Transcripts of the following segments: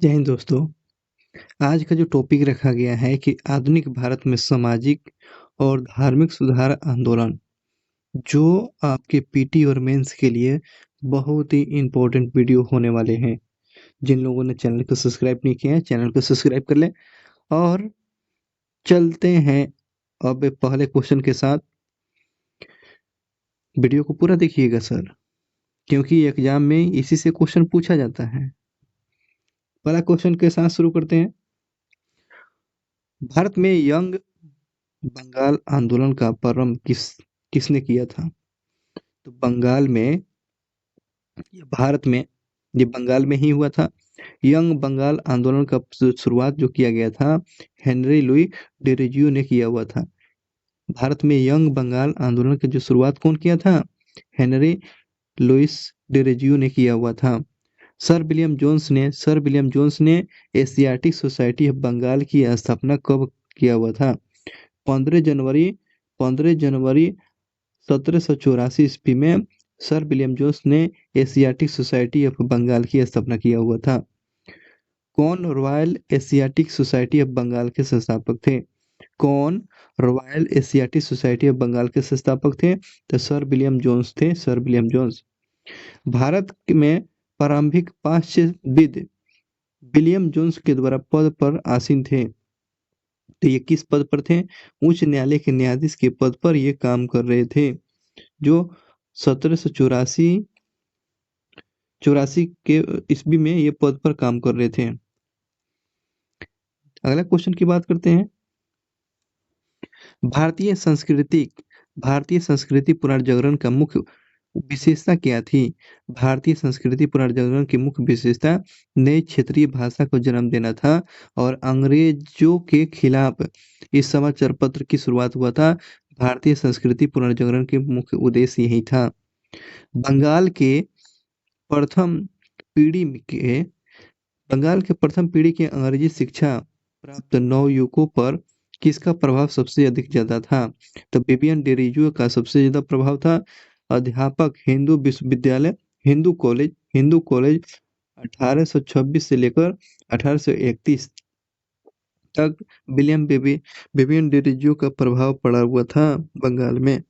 जय हिंद दोस्तों। आज का जो टॉपिक रखा गया है कि आधुनिक भारत में सामाजिक और धार्मिक सुधार आंदोलन, जो आपके पीटी और मेंस के लिए बहुत ही इम्पोर्टेंट वीडियो होने वाले हैं। जिन लोगों ने चैनल को सब्सक्राइब नहीं किया है, चैनल को सब्सक्राइब कर लें। और चलते हैं अब पहले क्वेश्चन के साथ। वीडियो को पूरा देखिएगा सर, क्योंकि एग्जाम में इसी से क्वेश्चन पूछा जाता है। पहला क्वेश्चन के साथ शुरू करते हैं। भारत में यंग बंगाल आंदोलन का प्रारंभ किसने किया था? तो बंगाल में, ये भारत में, ये बंगाल में ही हुआ था। यंग बंगाल आंदोलन का शुरुआत जो किया गया था, हेनरी लुई डेरोजियो ने किया हुआ था। भारत में यंग बंगाल आंदोलन की जो शुरुआत कौन किया था? हेनरी लुइस डेरोजियो ने किया हुआ था। सर विलियम जोन्स ने एशियाटिक सोसाइटी ऑफ बंगाल की स्थापना कब किया हुआ था? 15 जनवरी 1784 ईस्वी में सर विलियम जोन्स ने एशियाटिक सोसाइटी ऑफ बंगाल की स्थापना किया हुआ था। कौन Royal Asiatic Society of Bengal के संस्थापक थे? कौन Royal Asiatic Society of Bengal के संस्थापक थे? तो सर विलियम जोन्स थे, सर विलियम जोन्स। भारत में प्रारंभिक पाश्चात्यविद विलियम जोन्स के द्वारा पद पर आसीन थे। तो ये किस पद पर थे? उच्च न्यायालय के न्यायाधीश के पद पर ये काम कर रहे थे, जो 1784 के ईस्वी में ये पद पर काम कर रहे थे। अगला क्वेश्चन की बात करते हैं। भारतीय संस्कृति पुनर्जागरण का मुख्य विशेषता क्या थी? भारतीय संस्कृति पुनर्जागरण की मुख्य विशेषता नई क्षेत्रीय भाषा को जन्म देना था और अंग्रेजों के खिलाफ इस समाचार पत्र की शुरुआत हुआ था। भारतीय संस्कृति पुनर्जागरण के मुख्य उद्देश्य यही था। बंगाल के प्रथम पीढ़ी के बंगाल के प्रथम पीढ़ी के अंग्रेजी शिक्षा प्राप्त नवयुवकों पर किसका प्रभाव सबसे अधिक ज्यादा था? तो विवियन डेरिजियो का सबसे ज्यादा प्रभाव था। अध्यापक, हिंदू विश्वविद्यालय, हिंदू कॉलेज 1826 से लेकर 1831 तक विवियन डेरिजियो का प्रभाव पड़ा हुआ था बंगाल में।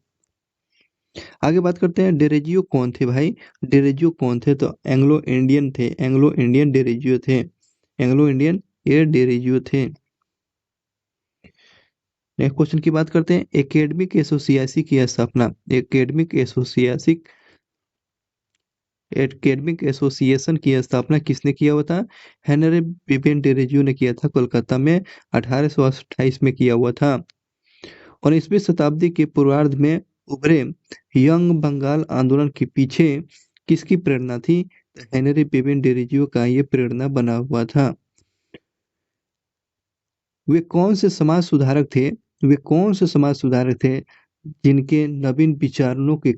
आगे बात करते हैं, डेरिजियो कौन थे भाई? डेरिजियो कौन थे? तो एंग्लो इंडियन थे, एंग्लो इंडियन डेरिजियो थे, एंग्लो इंडियन ये डेरिजियो थे। नेक्स्ट क्वेश्चन की बात करते हैं। एकेडमिक एसोसिएशन की स्थापना, एकेडमिक एसोसिएशन की स्थापना किसने किया हुआ था? हेनरी विवियन डेरिजियो ने किया था, कोलकाता में 1828 में किया हुआ था। 19वीं शताब्दी के पूर्वार्ध में उभरे यंग बंगाल आंदोलन के पीछे किसकी प्रेरणा थी? तो हेनरी विवियन डेरिजियो का ये प्रेरणा बना हुआ था। वे कौन से समाज सुधारक थे जिनके नवीन विचारों के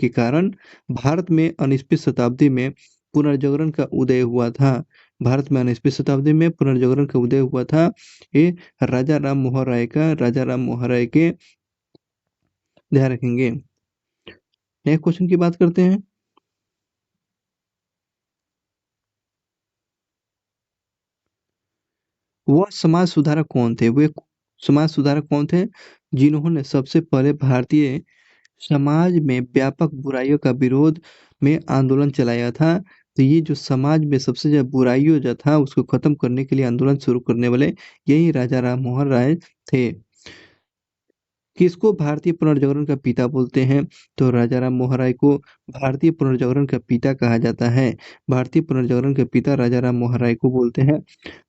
कारण भारत में 19वीं शताब्दी में पुनर्जागरण का उदय हुआ था? भारत में 19वीं शताब्दी में पुनर्जागरण का उदय हुआ था। ये राजा राम मोहन राय के ध्यान रखेंगे। नेक्स्ट क्वेश्चन की बात करते हैं। वह समाज सुधारक कौन थे जिन्होंने सबसे पहले भारतीय समाज में व्यापक बुराइयों का विरोध में आंदोलन चलाया था? तो ये जो समाज में सबसे ज्यादा बुराइयों जो था उसको खत्म करने के लिए आंदोलन शुरू करने वाले यही राजा राम मोहन राय थे। किसको भारतीय पुनर्जागरण का पिता बोलते हैं? तो राजा राम मोहन राय को भारतीय पुनर्जागरण का पिता कहा जाता है। भारतीय पुनर्जागरण के पिता राजा राम मोहन राय को बोलते हैं।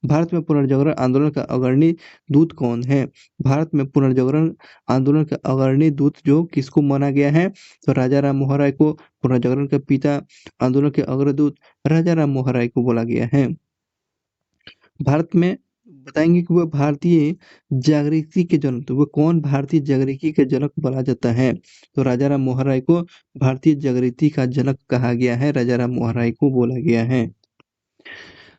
भारत में पुनर्जागरण आंदोलन का अग्रणी दूत कौन है? भारत में पुनर्जागरण आंदोलन का अग्रणी दूत जो किसको माना गया है? तो राजा राम मोहन राय को पुनर्जागरण का पिता, आंदोलन के अग्रदूत राजा राम मोहन राय को बोला गया है। भारत में बताएंगे कि वह भारतीय जागृति के जनक, तो वह कौन भारतीय जागृति के जनक बोला जाता है? तो राजा राम मोहन राय को भारतीय जागृति का जनक कहा गया है, राजा राम मोहन राय को बोला गया है।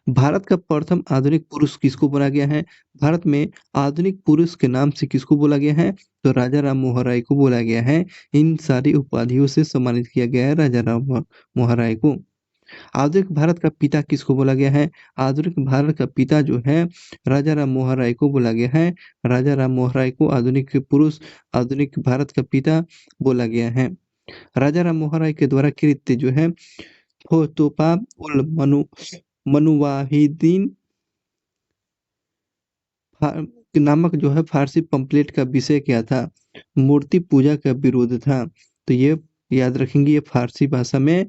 भारत का प्रथम आधुनिक पुरुष किसको बोला गया है? भारत में आधुनिक पुरुष के नाम से किसको बोला गया है? तो राजा राम मोहन राय को बोला गया है। इन सारी उपाधियों से सम्मानित किया गया है राजा राम मोहन राय को। आधुनिक भारत का पिता किसको बोला गया है? आधुनिक भारत का पिता जो है राजा राम मोहन राय को बोला गया है। राजा राम मोहन राय को आधुनिक पुरुष, आधुनिक भारत का पिता बोला गया है। राजा राम मोहन राय के द्वारा कृत जो है फोतोपा उल मनुवाहिदीन नामक जो है फारसी पंपलेट का विषय क्या था? मूर्ति पूजा का विरोध था। तो ये याद रखेंगे, ये फारसी भाषा में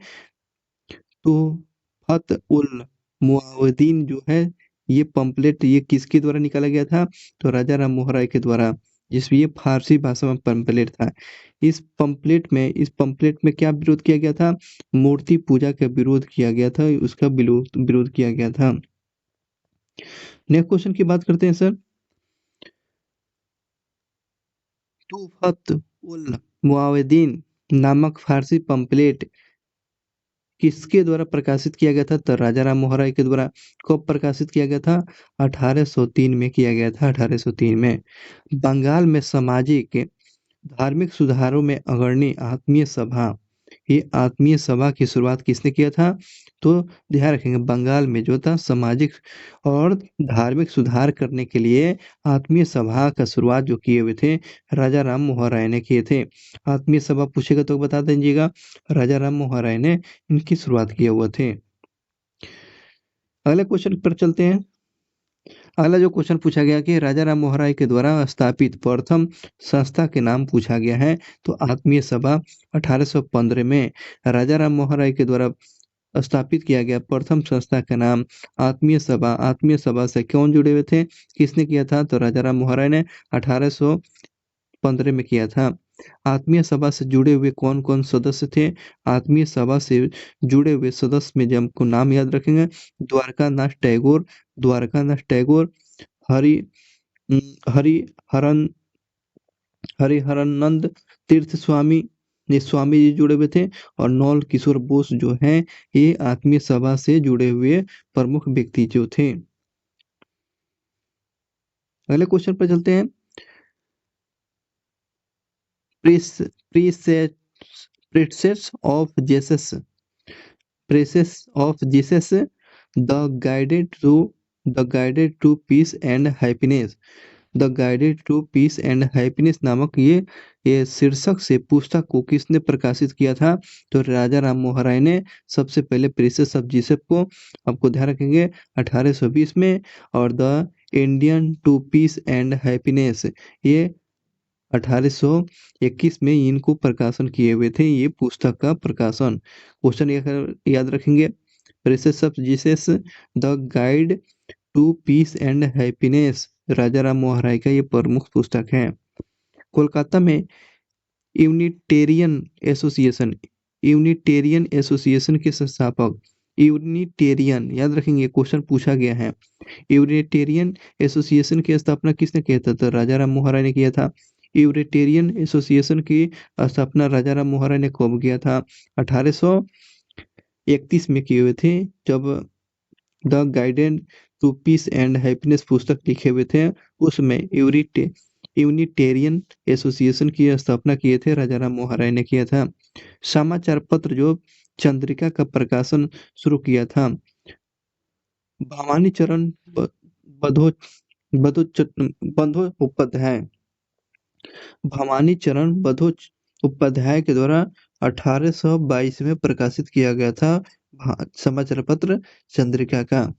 तुहफत उल मुआवदीन जो है ये पंपलेट ये किसके द्वारा निकाला गया था? तो राजा राम मोहन राय के द्वारा, जिसमें ये फारसी भाषा में पंपलेट था। इस पंपलेट में क्या विरोध किया गया था? मूर्ति पूजा का विरोध किया गया था, उसका विरोध विरोध किया गया था। नेक्स्ट क्वेश्चन की बात करते हैं सर। तुहफत उल मुआवदीन नामक फारसी पंपलेट किसके द्वारा प्रकाशित किया गया था? तो राजा राम मोहन राय के द्वारा। कब प्रकाशित किया गया था? 1803 में किया गया था, 1803 में। बंगाल में सामाजिक धार्मिक सुधारों में अग्रणी आत्मीय सभा, ये आत्मीय सभा की शुरुआत किसने किया था? तो ध्यान रखेंगे, बंगाल में जो था सामाजिक और धार्मिक सुधार करने के लिए आत्मीय सभा का शुरुआत जो किए हुए थे राजा राम मोहन राय ने किए थे। आत्मीय सभा पूछेगा तो बता दीजिएगा, राजा राम मोहन राय ने इनकी शुरुआत किए हुए थे। अगले क्वेश्चन पर चलते हैं। अगला जो क्वेश्चन पूछा गया कि राजा राम मोहन राय के द्वारा स्थापित प्रथम संस्था के नाम पूछा गया है। तो आत्मीय सभा 1815 में राजा राम मोहन राय के द्वारा स्थापित किया गया प्रथम संस्था का नाम आत्मीय सभा। आत्मीय सभा से कौन जुड़े हुए थे, किसने किया था? तो राजा राम मोहन राय ने 1815 में किया था। आत्मीय सभा से जुड़े हुए कौन कौन सदस्य थे? आत्मीय सभा से जुड़े हुए सदस्य में जब हमको नाम याद रखेंगे, द्वारकानाथ टैगोर, हरि हरिहरन हरिहरानंद तीर्थ स्वामी, ये स्वामी जी जुड़े हुए थे। और नौल किशोर बोस जो हैं ये आत्मीय सभा से जुड़े हुए प्रमुख व्यक्ति जो थे। अगले क्वेश्चन पर चलते हैं। प्रीस precepts precepts of Jesus precepts of Jesus the guided to peace and happiness, the guided to peace and happiness नामक ये शीर्षक से पुस्तक को किसने प्रकाशित किया था? तो राजा राम मोहन राय ने सबसे पहले प्रेसेस ऑफ जीसस को, आपको ध्यान रखेंगे, 1820 में, और the Indian to peace and happiness ये 1821 में इनको प्रकाशन किए हुए थे, ये पुस्तक का प्रकाशन। क्वेश्चन याद रखेंगे, precepts of Jesus the guide to peace and happiness Raja Ram Mohan Roy का ये प्रमुख पुस्तक है। कोलकाता में यूनिटेरियन एसोसिएशन यूनिटेरियन एसोसिएशन के संस्थापक, यूनिटेरियन याद रखेंगे, क्वेश्चन पूछा गया है। यूनिटेरियन एसोसिएशन की स्थापना किसने किया था? तो राजा राम मोहन राय ने किया था। यूनिटेरियन एसोसिएशन की स्थापना राजा राम मोहन राय ने कब किया था? 1831 में किए हुए थे, जब the guided to peace and happiness पुस्तक लिखे हुए थे, उसमें यूनिटेरियन एसोसिएशन की स्थापना किए थे राजा राम मोहन राय ने किया था। समाचार पत्र जो चंद्रिका का प्रकाशन शुरू किया था, भवानी चरण बधो बंदोपाध्याय, भवानी चरण बंदोपाध्याय के द्वारा 1822 में प्रकाशित किया गया था समाचार पत्र चंद्रिका का।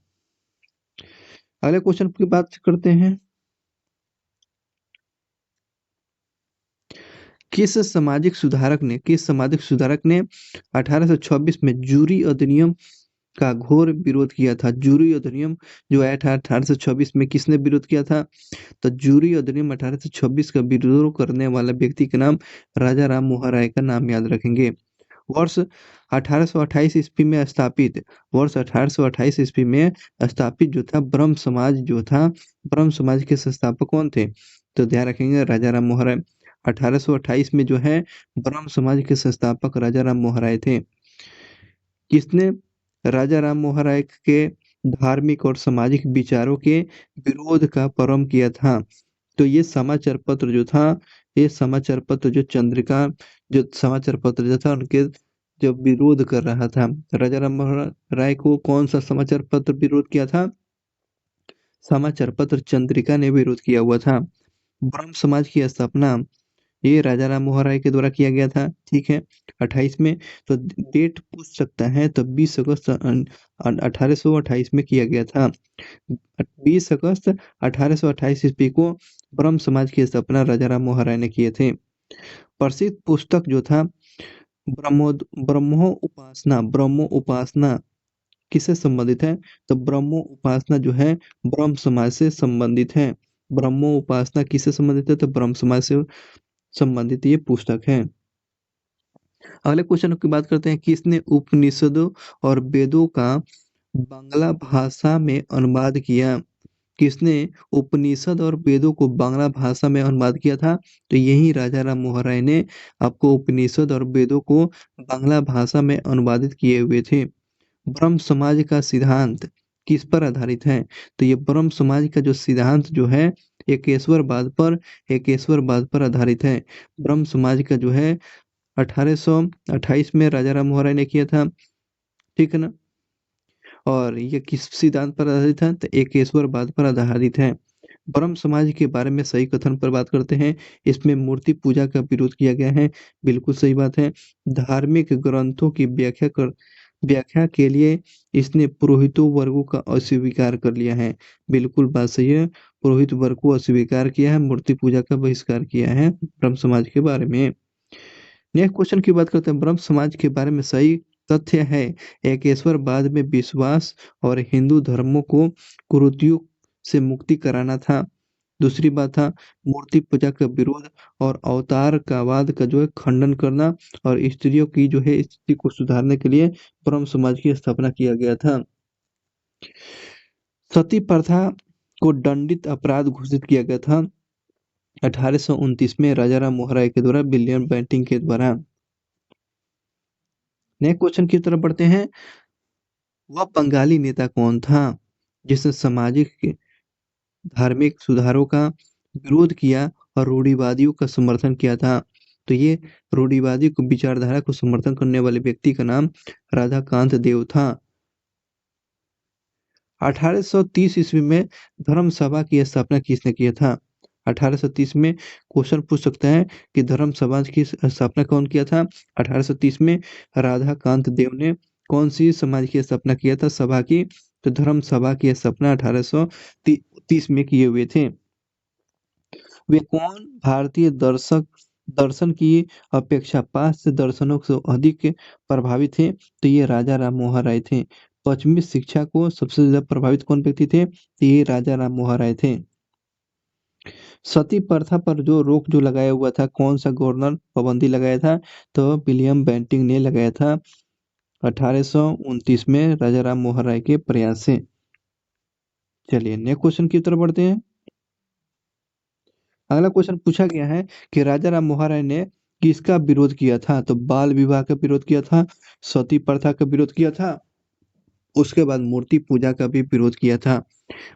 अगले क्वेश्चन की बात करते हैं। किस सामाजिक सुधारक ने 1826 में जूरी अधिनियम का घोर विरोध किया था? जूरी अधिनियम जो आया था 1826 में, किसने विरोध किया था? तो जूरी अधिनियम 1826 का विरोध करने वाला व्यक्ति का नाम राजा राम मोहन राय का नाम याद रखेंगे। वर्ष 1828 ईस्वी में स्थापित जो था ब्रह्म समाज के संस्थापक कौन थे? तो ध्यान रखेंगे, राजा राम मोहन राय। 1828 में जो है ब्रह्म समाज के संस्थापक राजा राम मोहन राय थे। किसने राजा राम मोहन राय के धार्मिक और सामाजिक विचारों के विरोध का प्रारंभ किया था? तो ये समाचार पत्र जो था, ये समाचार पत्र जो चंद्रिका जो समाचार पत्र जो था उनके जब विरोध कर रहा था। राजा राम मोहन राय को कौन सा समाचार पत्र विरोध किया था? समाचार पत्र चंद्रिका ने विरोध किया हुआ था। ब्रह्म समाज की स्थापना ये राजा राम मोहन राय के द्वारा किया गया था, ठीक है। 28 में तो डेट पूछ सकता है, तो 20 अगस्त 1828 में किया गया था। 20 अगस्त 1828 ईस्वी को ब्रह्म समाज की स्थापना राजा राम मोहन राय ने किए थे। प्रसिद्ध पुस्तक जो था ब्रह्मो उपासना किससे संबंधित है? तो ब्रह्मो उपासना जो है ब्रह्म समाज से संबंधित है। ब्रह्मो उपासना किससे संबंधित है? तो ब्रह्म समाज से संबंधित ये पुस्तक है। अगले क्वेश्चन की बात करते हैं, किसने उपनिषदों और वेदों का बांग्ला भाषा में अनुवाद किया? किसने उपनिषद और वेदों को बांग्ला भाषा में अनुवाद किया था? तो यही राजा राम मोहन राय ने आपको उपनिषद और वेदों को बांग्ला भाषा में अनुवादित किए हुए थे। ब्रह्म समाज का सिद्धांत किस पर आधारित है? तो ये ब्रह्म समाज का जो सिद्धांत जो है एकेश्वरवाद पर आधारित है। ब्रह्म समाज का जो है 1828 में राजा राम मोहन राय ने किया था, ठीक है ना। और ये किस सिद्धांत पर आधारित है? तो एकेश्वरवाद पर आधारित है। ब्रह्म समाज के बारे में सही कथन पर बात करते हैं। इसमें मूर्ति पूजा का विरोध किया गया है, बिल्कुल सही बात है। धार्मिक ग्रंथों की व्याख्या के लिए इसने पुरोहितों वर्गों का अस्वीकार कर लिया है, बिल्कुल बात सही है। पुरोहित वर्ग को अस्वीकार किया है, मूर्ति पूजा का बहिष्कार किया है ब्रह्म समाज के बारे में। नेक्स्ट क्वेश्चन की बात करते हैं, ब्रह्म समाज के बारे में सही तथ्य है एकेश्वरवाद में विश्वास और हिंदू धर्मों को कुरीतियों से मुक्ति कराना था। दूसरी बात था मूर्ति पूजा का विरोध और अवतार का वाद का जो है खंडन करना, और स्त्रियों की जो है स्थिति को सुधारने के लिए ब्रह्म समाज की स्थापना किया गया था। सती प्रथा को दंडित अपराध घोषित किया गया था 1829 में राजा राम मोहन राय के द्वारा, विलियम बेंटिंक के द्वारा। नेक्स्ट क्वेश्चन की तरफ बढ़ते हैं, वह बंगाली नेता कौन था जिसने सामाजिक धार्मिक सुधारों का विरोध किया और रूढ़िवादियों का समर्थन किया था? तो ये रूढ़िवादी को विचारधारा को समर्थन करने वाले व्यक्ति का नाम राधाकांत देव था। 1830 ईस्वी में धर्म सभा की स्थापना किसने किया था? 1830 में क्वेश्चन पूछ सकता है कि धर्म सभा की स्थापना कौन किया था? 1830 में राधाकांत देव ने कौन सी समाज की स्थापना किया था सभा की? तो धर्म सभा की स्थापना 1830 में किए हुए थे। वे कौन भारतीय दर्शन की अपेक्षा पाश्चात्य दर्शनों से अधिक प्रभावित थे? तो ये राजा राम मोहन राय थे। पश्चिमी शिक्षा को सबसे ज्यादा प्रभावित कौन व्यक्ति थे? तो ये राजा राम मोहन राय थे। सती प्रथा पर जो रोक जो लगाया हुआ था, कौन सा गवर्नर पाबंदी लगाया था? तो विलियम बेंटिंक ने लगाया था 1829 में राजा राम मोहन राय के प्रयास से। चलिए नेक्स्ट क्वेश्चन की तरफ बढ़ते हैं। अगला क्वेश्चन पूछा गया है कि राजा राम मोहन राय ने किसका विरोध किया था? तो बाल विवाह का विरोध किया था, सती प्रथा का विरोध किया था, उसके बाद मूर्ति पूजा का भी विरोध किया था।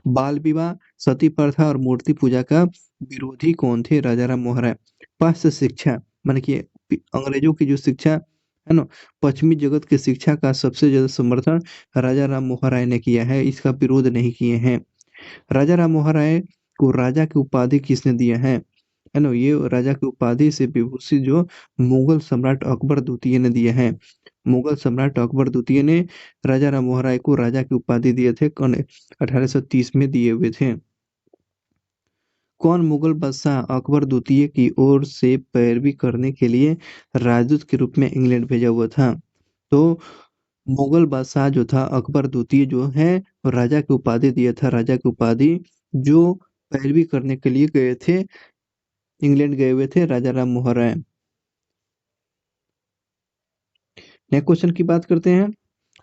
बाल विवाह, सती प्रथा और मूर्ति पूजा का विरोधी कौन थे? राजा राम मोहन राय। पाश्चात्य शिक्षा माने कि अंग्रेजों की जो शिक्षा है ना, पश्चिमी जगत की शिक्षा का सबसे ज्यादा समर्थन राजा राम मोहन राय ने किया है, इसका विरोध नहीं किए हैं। राजा राम मोहन राय को राजा की उपाधि किसने दिया है ना, ये राजा की उपाधि से विभूषित जो मुगल सम्राट अकबर द्वितीय ने दिया है। मुगल सम्राट अकबर द्वितीय ने राजा राम मोहन राय को राजा की उपाधि दिए थे, 1830 में दिए हुए थे। कौन मुगल बादशाह अकबर द्वितीय की ओर से पैरवी करने के लिए राजदूत के रूप में इंग्लैंड भेजा हुआ था? तो मुगल बादशाह जो था अकबर द्वितीय जो है वो राजा की उपाधि दिया था, राजा की उपाधि जो पैरवी करने के लिए गए थे, इंग्लैंड गए हुए थे राजा राम मोहन राय। नेक्स्ट क्वेश्चन की बात करते हैं,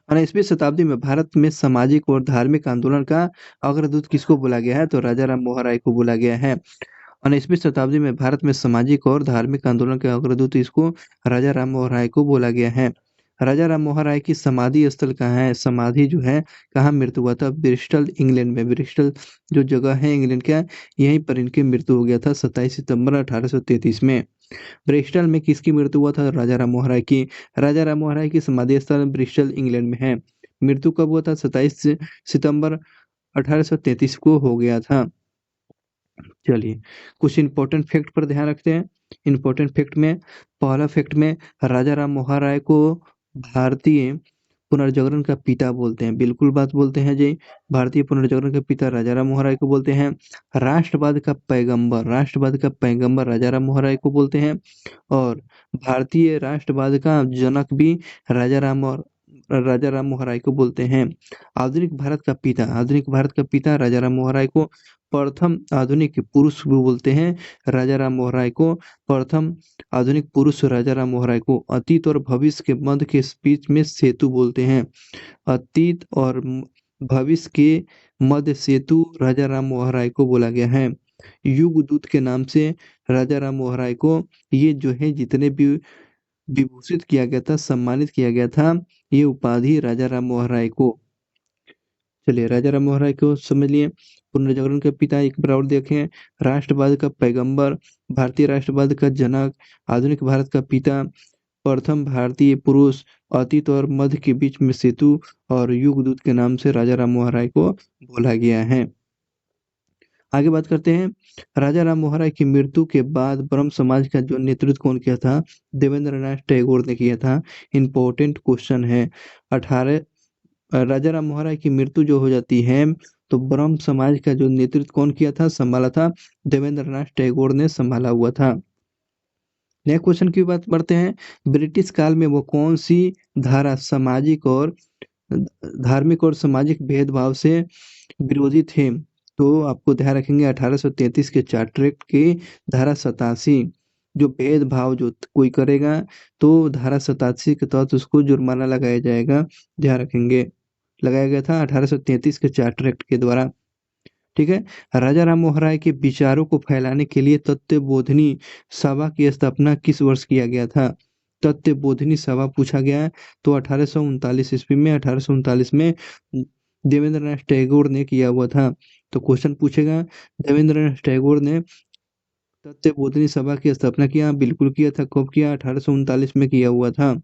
19वीं शताब्दी में भारत में सामाजिक और धार्मिक आंदोलन का अग्रदूत किसको बोला गया है? तो राजा राम मोहन राय को बोला गया है। 19वीं शताब्दी में भारत में सामाजिक और धार्मिक आंदोलन के अग्रदूत इसको राजा राम मोहन राय को बोला गया है। राजा राम मोहन राय की समाधि स्थल कहाँ है? समाधि जो है कहाँ मृत्यु हुआ था? ब्रिस्टल इंग्लैंड में। ब्रिस्टल जो जगह है इंग्लैंड का, यहीं पर इनकी मृत्यु हो गया था 27 सितंबर 1833 में। ब्रिस्टल में किसकी मृत्यु हुआ था? राजा राम मोहन राय की। राजा राम मोहन राय की समाधि स्थल ब्रिस्टल इंग्लैंड में है। मृत्यु कब हुआ था? 27 सितंबर 1833 को हो गया था। चलिए, कुछ इंपॉर्टेंट फैक्ट पर ध्यान रखते हैं। इंपॉर्टेंट फैक्ट में पहला फैक्ट में राजा राम मोहन राय को भारतीय पुनर्जागरण का पिता बोलते हैं। बिल्कुल बात बोलते हैं जी। भारतीय पुनर्जागरण का पिता राजा राम मोहन राय को बोलते हैं। राष्ट्रवाद का पैगंबर राजा राम मोहन राय को बोलते हैं। और भारतीय राष्ट्रवाद का जनक भी राजा राम मोहन राय को बोलते हैं। आधुनिक भारत का पिता राजा राम मोहन राय को प्रथम आधुनिक पुरुष भी बोलते हैं। राजा राम मोहन राय को प्रथम आधुनिक पुरुष राजा राम मोहन राय को अतीत और भविष्य के मध्य के बीच में सेतु बोलते हैं। अतीत और भविष्य के मध्य सेतु राजा राम मोहन राय को बोला गया है। युग दूत के नाम से राजा राम मोहन राय को ये जो है जितने भी विभूषित किया गया था, सम्मानित किया गया था, ये उपाधि राजा राम मोहन राय को। चलिए, राजा राम मोहन राय को समझ लिए। पुनर्जागरण के पिता एक बार और देखें। राष्ट्रवाद का पैगंबर, भारतीय राष्ट्रवाद का जनक, आधुनिक भारत का पिता, प्रथम भारतीय पुरुष, अतीत और मध्य के बीच में सेतु और युग दूत के नाम से राजा राम मोहन राय को बोला गया है। आगे बात करते हैं। राजा राम मोहन राय की मृत्यु के बाद ब्रह्म समाज का जो नेतृत्व कौन किया था? देवेंद्र नाथ टैगोर ने किया था। इंपॉर्टेंट क्वेश्चन है। 18 राजा राम मोहन राय की मृत्यु जो हो जाती है तो ब्रह्म समाज का जो नेतृत्व कौन किया था, संभाला था? देवेंद्र नाथ टैगोर ने संभाला हुआ था। नेक्स्ट क्वेश्चन की बात बढ़ते हैं। ब्रिटिश काल में वो कौन सी धारा धार्मिक और सामाजिक भेदभाव से विरोधी थे? तो आपको ध्यान रखेंगे 1833 के चार्टर एक्ट की धारा 87। जो भेदभाव जो कोई करेगा तो धारा 87 के तहत उसको जुर्माना लगाया जाएगा। ध्यान रखेंगे, लगाया गया था 1833 के चार्टर एक्ट के द्वारा। ठीक है। राजा राम मोहन राय के विचारों को फैलाने के लिए तत्वबोधिनी सभा की स्थापना किस वर्ष किया गया था? तत्वबोधिनी सभा पूछा गया है तो 1839 ईस्वी में, 1839 में देवेंद्र नाथ टैगोर ने किया हुआ था। तो क्वेश्चन पूछेगा, देवेंद्र नाथ टैगोर ने तत्वबोधिनी सभा की स्थापना किया? बिल्कुल किया था। कब किया? 1839 में किया हुआ था।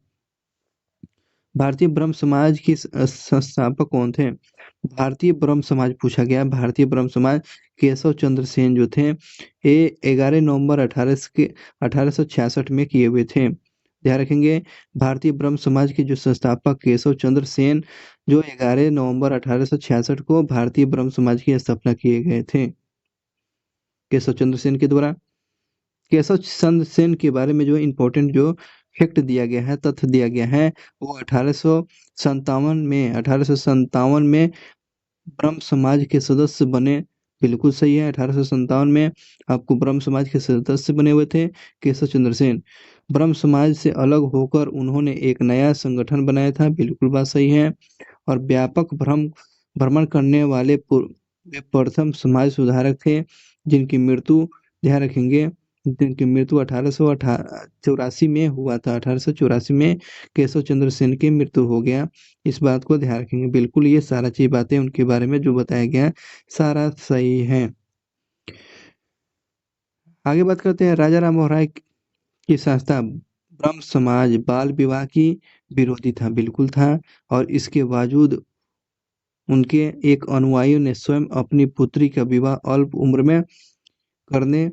भारतीय ब्रह्म समाज के संस्थापक कौन थे? भारतीय ब्रह्म समाज पूछा गया। भारतीय ब्रह्म समाज केशव चंद्र सेन जो थे, ये 11 नवंबर 1866 में किए हुए थे। ध्यान रखेंगे, भारतीय ब्रह्म समाज के जो संस्थापक केशव चंद्र सेन जो 11 नवंबर 1866 को भारतीय ब्रह्म समाज की स्थापना किए गए थे केशव चंद्र सेन के द्वारा। केशव चंद्र सेन के बारे में जो इम्पोर्टेंट जो फैक्ट दिया गया है, तथ्य दिया गया है, वो 1857 में ब्रह्म समाज के सदस्य बने। बिल्कुल सही है। 1857 में आपको ब्रह्म समाज के सदस्य बने हुए थे केशव चंद्र सेन। ब्रह्म समाज से अलग होकर उन्होंने एक नया संगठन बनाया था। बिल्कुल बात सही है। और व्यापक भ्रमण करने वाले वे प्रथम समाज सुधारक थे जिनकी मृत्यु, ध्यान रखेंगे, जिनकी मृत्यु 1884 में हुआ था। 1884 में केशव चंद्र सेन की मृत्यु हो गया। इस बात को ध्यान रखेंगे। बिल्कुल ये सारा चीज बातें उनके बारे में जो बताया गया सारा सही है। आगे बात करते हैं। राजा राम मोहन राय की संस्था ब्रह्म समाज बाल विवाह की विरोधी था। बिल्कुल था। और इसके बावजूद उनके एक अनुयायी ने स्वयं अपनी पुत्री का विवाह अल्प उम्र में करने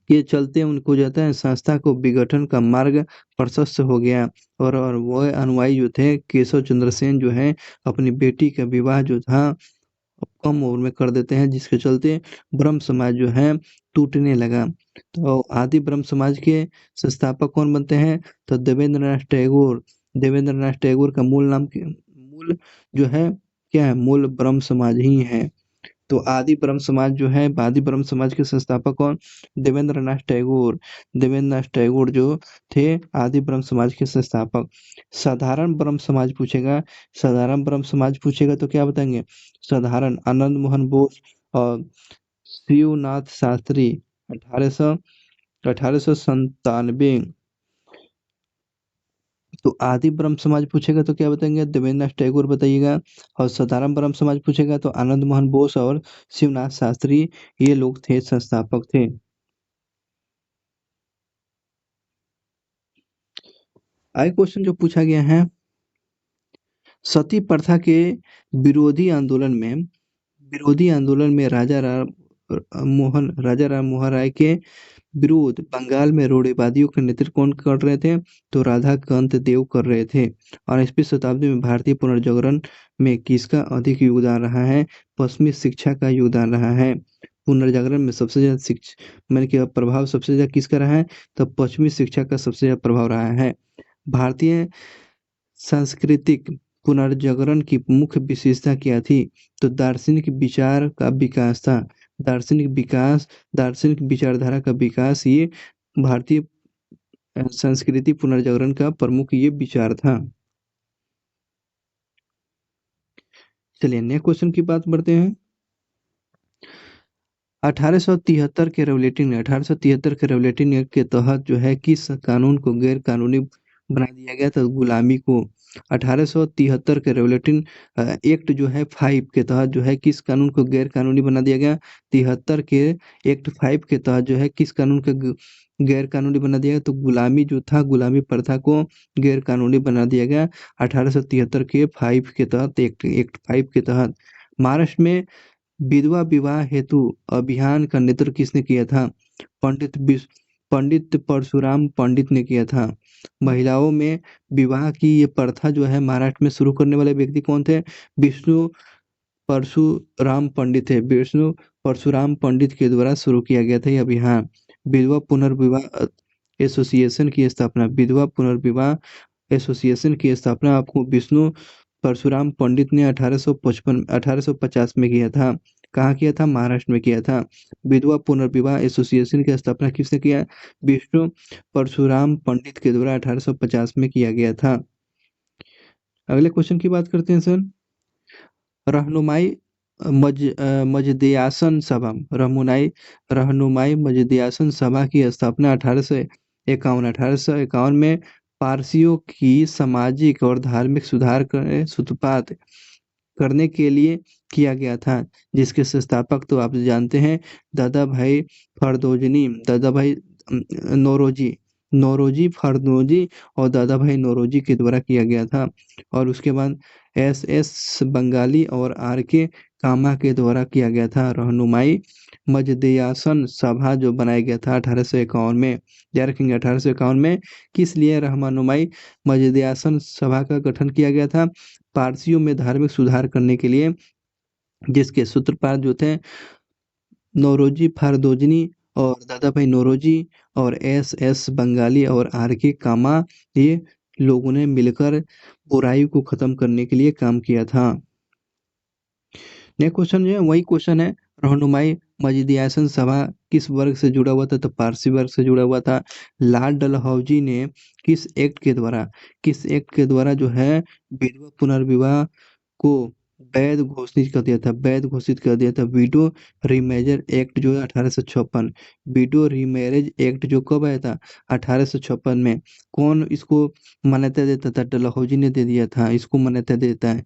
के चलते उनको जो है संस्था को विघटन का मार्ग प्रशस्त हो गया। और वह अनुयायी जो थे केशव चंद्र सेन जो है अपनी बेटी का विवाह जो था कम उम्र में कर देते हैं, जिसके चलते ब्रह्म समाज जो है टूटने लगा। तो आदि ब्रह्म समाज के संस्थापक कौन बनते हैं? तो देवेंद्र नाथ टैगोर। देवेंद्र नाथ टैगोर का मूल जो है क्या है? मूल ब्रह्म समाज ही है। तो आदि ब्रह्म समाज जो है, आदि ब्रह्म समाज के संस्थापक कौन? देवेंद्र नाथ टैगोर। देवेंद्र नाथ टैगोर जो थे आदि ब्रह्म समाज के संस्थापक। साधारण ब्रह्म समाज पूछेगा। साधारण ब्रह्म समाज पूछेगा तो क्या बताएंगे? साधारण आनंद मोहन बोस और शिवनाथ शास्त्री। 1897। तो आदि ब्रह्म समाज पूछेगा तो क्या बताएंगे? देवेंद्र नाथ टैगोर बताइएगा। और साधारण ब्रह्म समाज पूछेगा तो आनंद मोहन बोस और शिवनाथ शास्त्री, ये लोग थे, संस्थापक थे। आगे क्वेश्चन जो पूछा गया है, सती प्रथा के विरोधी आंदोलन में राजा राम मोहन राय के विरोध बंगाल में रूढ़िवादियों का नेतृत्व कौन कर रहे थे? तो राधाकांत देव कर रहे थे। 19वीं शताब्दी में भारतीय पुनर्जागरण में किसका अधिक योगदान रहा है? पश्चिमी शिक्षा का योगदान रहा है। पुनर्जागरण में सबसे ज्यादा मैंने कहा प्रभाव सबसे ज्यादा किसका रहा है? तो पश्चिमी शिक्षा का सबसे ज्यादा प्रभाव रहा है। भारतीय सांस्कृतिक पुनर्जागरण की मुख्य विशेषता क्या थी? तो दार्शनिक विचार का विकास था। दार्शनिक विचारधारा का विकास, ये भारतीय संस्कृति पुनर्जागरण का प्रमुख ये विचार था। चलिए नेक्स्ट क्वेश्चन की बात बढ़ते हैं। 1873 के रेवलेटिंग एक्ट के तहत जो है किस कानून को गैर कानूनी बना दिया गया था? गुलामी को। 1873 के रेवलेटिंग एक्ट जो है 5 के तहत जो है किस कानून को गैर कानूनी बना दिया गया? 73 के एक्ट 5 के तहत जो है किस कानून को गैर कानूनी बना दिया गया? तो गुलामी जो था, गुलामी प्रथा को गैर कानूनी बना दिया गया 1873 के 5 के तहत, एक्ट 5 के तहत। महाराष्ट्र में विधवा विवाह हेतु अभियान का नेतृत्व किसने किया था? पंडित परशुराम पंडित ने किया था। महिलाओं में विवाह की ये प्रथा जो है महाराष्ट्र में शुरू करने वाले व्यक्ति कौन थे? विष्णु विष्णु परशुराम पंडित के द्वारा शुरू किया गया था यह अभियान। विधवा पुनर्विवाह एसोसिएशन की स्थापना आपको विष्णु परशुराम पंडित ने 1850 में किया था। कहाँ किया था? महाराष्ट्र में किया था। विधवा पुनर्विवाह एसोसिएशन की स्थापना किसने किया? विष्णु परशुराम पंडित के द्वारा 1850 में किया गया था। अगले क्वेश्चन की बात करते हैं सर। रहनुमाई मजदयासन सभा की स्थापना 1851 में पारसियों की सामाजिक और धार्मिक सूत्रपात करने के लिए किया गया था, जिसके संस्थापक तो आप जानते हैं दादा भाई नौरोजी फरदोजी और दादा भाई नौरोजी के द्वारा किया गया था। और उसके बाद एस बंगाली और आर के कामा के द्वारा किया गया था। रहनुमाई मजदयासन सभा जो बनाया गया था 1851 में, याद रखेंगे 1851 में किस लिए रहनुमाई मजदयासन सभा का गठन किया गया था? पारसियों में धार्मिक सुधार करने के लिए, जिसके सूत्रपात जो थे नौरोजी फारदोजनी और दादा भाई नौरोजी और एस बंगाली और आर के कामा, ये लोगों ने मिलकर बुराई को खत्म करने के लिए काम किया था। नेक्स्ट क्वेश्चन जो है वही क्वेश्चन है, रहनुमाई मजदयासन सभा किस वर्ग से जुड़ा हुआ था? तो पारसी वर्ग से जुड़ा हुआ था। लाल डलहौजी ने किस एक्ट के द्वारा जो है विधवा पुनर्विवाह को वैध घोषित कर दिया था। विडो रीमैरेज एक्ट जो है 1856। विडो रीमैरेज एक्ट जो कब आया था? 1856 में। कौन इसको मान्यता देता था? डलहौजी ने दे दिया था, इसको मान्यता देता है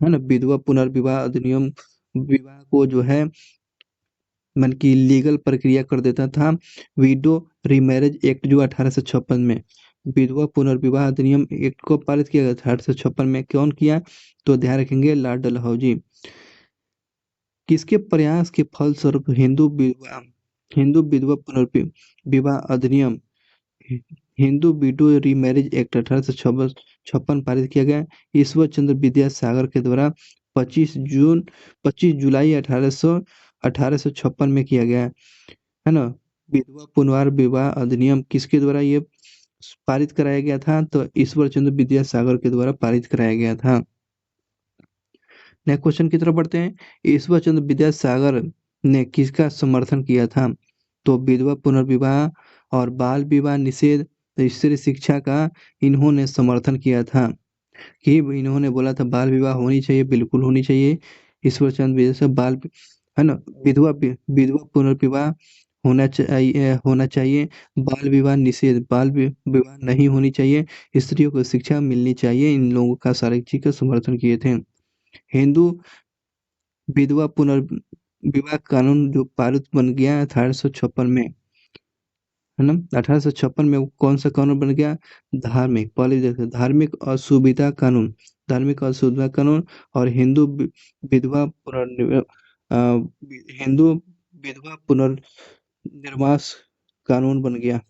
ना। विधवा पुनर्विवाह अधिनियम विवाह को जो है मन की लीगल प्रक्रिया कर देता था। विडो रीमैरेज एक्ट जो 1856 में, विधवा पुनर्विवाह अधिनियम एक्ट को पारित किया गया था 1856 में। कौन किया? तो ध्यान रखेंगे लॉर्ड डलहौजी। किसके प्रयास के फलस्वरूप हिंदू विधवा पुनर्विवाह अधिनियम हिंदू विडो रीमैरेज एक्ट 1856 पारित किया गया? ईश्वर चंद्र विद्यासागर के द्वारा 25 जुलाई 1856 में किया गया है ना। विधवा पुनर्विवाह अधिनियम किसके द्वारा ये पारित कराया गया था? तो ईश्वर चंद्र विद्यासागर के द्वारा पारित कराया गया था। नेक्स्ट क्वेश्चन की तरफ बढ़ते हैं। ईश्वर चंद्र विद्यासागर ने किसका समर्थन किया था? तो विधवा पुनर्विवाह और बाल विवाह निषेध, स्त्री शिक्षा का इन्होंने समर्थन किया था। कि इन्होंने बोला था बाल विवाह होनी चाहिए, बिल्कुल होनी चाहिए। ईश्वर चंद्र विद्यासागर है ना। विधवा पुनर्विवाह होना चाहिए। बाल विवाह निषेध, विवाह नहीं होनी चाहिए। स्त्रियों को शिक्षा मिलनी चाहिए। इन लोगों का सारे चीज का समर्थन किए थे। हिंदू विधवा पुनर्विवाह कानून जो पारित बन गया 1856 में, है ना? 1856 में वो कौन-सा कानून बन गया? धार्मिक, पहले देखिए धार्मिक असुविधा कानून, धार्मिक असुविधा कानून और विधवा पुनर्निव अ, हिंदू विधवा पुनर्निर्वास कानून बन गया।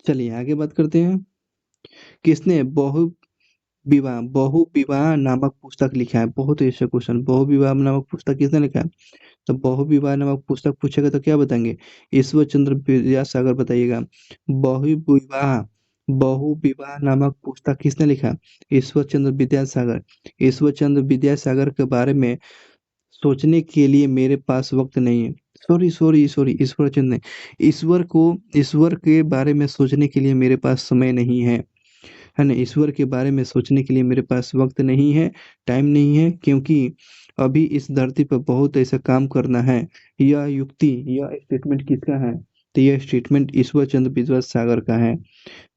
चलिए आगे बात करते हैं। किसने बहुविवाह नामक पुस्तक लिखा है? बहुत ही अच्छा क्वेश्चन, बहुविवाह नामक पुस्तक किसने लिखा है? तो बहुविवाह नामक पुस्तक पूछेगा तो क्या बताएंगे? ईश्वर चंद्र विद्यासागर बताइएगा। बहुविवाह बहुविवाह नामक पुस्तक किसने लिखा? ईश्वर चंद्र विद्यासागर। ईश्वर चंद्र विद्यासागर के बारे में सोचने के लिए मेरे पास वक्त नहीं है। Sorry sorry sorry, Ishwar Chandra नहीं। ईश्वर के बारे में सोचने के लिए मेरे पास समय नहीं है ना? ईश्वर के बारे में सोचने के लिए मेरे पास वक्त नहीं है, टाइम नहीं है, क्योंकि अभी इस धरती पर बहुत ऐसा काम करना है। यह स्टेटमेंट किसका है? तो यह स्टेटमेंट ईश्वर चंद्र विद्यासागर का है।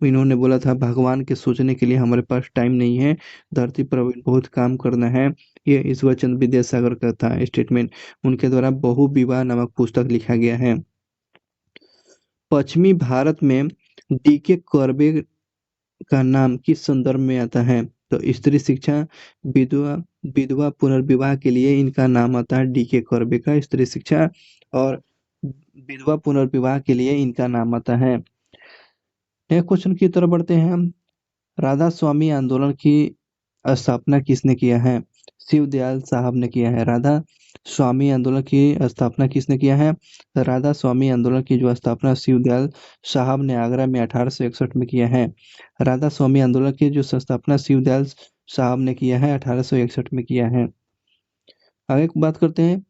इन्होंने बोला था भगवान के सोचने के लिए हमारे पास टाइम नहीं है, धरती पर अभी बहुत काम करना है। ये ईश्वर चंद्र विद्यासागर का था स्टेटमेंट। उनके द्वारा बहुविवाह नामक पुस्तक लिखा गया है। पश्चिमी भारत में डीके कर्बे का नाम किस संदर्भ में आता है? तो स्त्री शिक्षा, विधवा विधवा पुनर्विवाह के लिए इनका नाम आता है डीके कर्बे का, स्त्री शिक्षा और विधवा पुनर्विवाह के लिए इनका नाम आता है। नेक्स्ट क्वेश्चन की तरफ बढ़ते हैं हम। राधा स्वामी आंदोलन की स्थापना किसने किया है? शिवदयाल साहब ने किया है। राधा स्वामी आंदोलन की स्थापना किसने किया है? राधा स्वामी आंदोलन की जो स्थापना शिवदयाल साहब ने आगरा में 1861 में किया है। राधा स्वामी आंदोलन की जो स्थापना शिवदयाल साहब ने किया है 1861 में किया है। आगे बात करते हैं।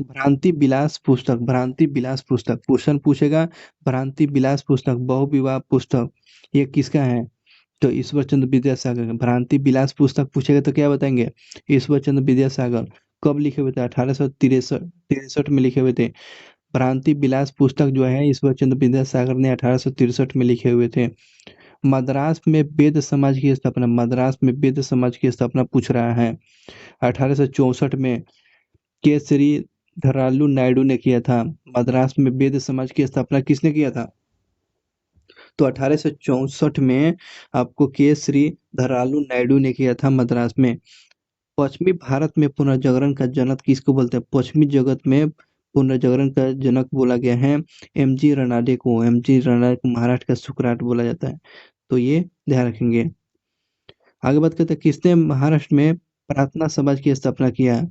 भ्रांति विलास पुस्तक क्वेश्चन पूछेगा। भ्रांति विलास पुस्तक बहुविवाह पुस्तक ये किसका है? तो ईश्वर चंद्र विद्यासागर का। भ्रांति विलास पुस्तक पूछेगा तो क्या बताएंगे? ईश्वर चंद्र विद्यासागर। कब लिखे हुए थे? 1863 में लिखे हुए थे। भ्रांति विलास पुस्तक जो है ईश्वर चंद्र विद्यासागर ने 1863 में लिखे हुए थे। मद्रास में वेद समाज की स्थापना पूछ रहा है। 1864 में के श्री धरालू नायडू ने किया था। मद्रास में वेद समाज की स्थापना किसने किया था? तो 1864 में आपको के श्री धरालू नायडू ने किया था मद्रास में। पश्चिमी भारत में पुनर्जागरण का जनक किसको बोलते हैं? पश्चिमी जगत में पुनर्जागरण का जनक बोला गया है एमजी रनाडे को। एमजी रनाडे को महाराष्ट्र का सुकराट बोला जाता है। तो ये ध्यान रखेंगे। आगे बात करते हैं किसने महाराष्ट्र में प्रार्थना समाज की स्थापना किया?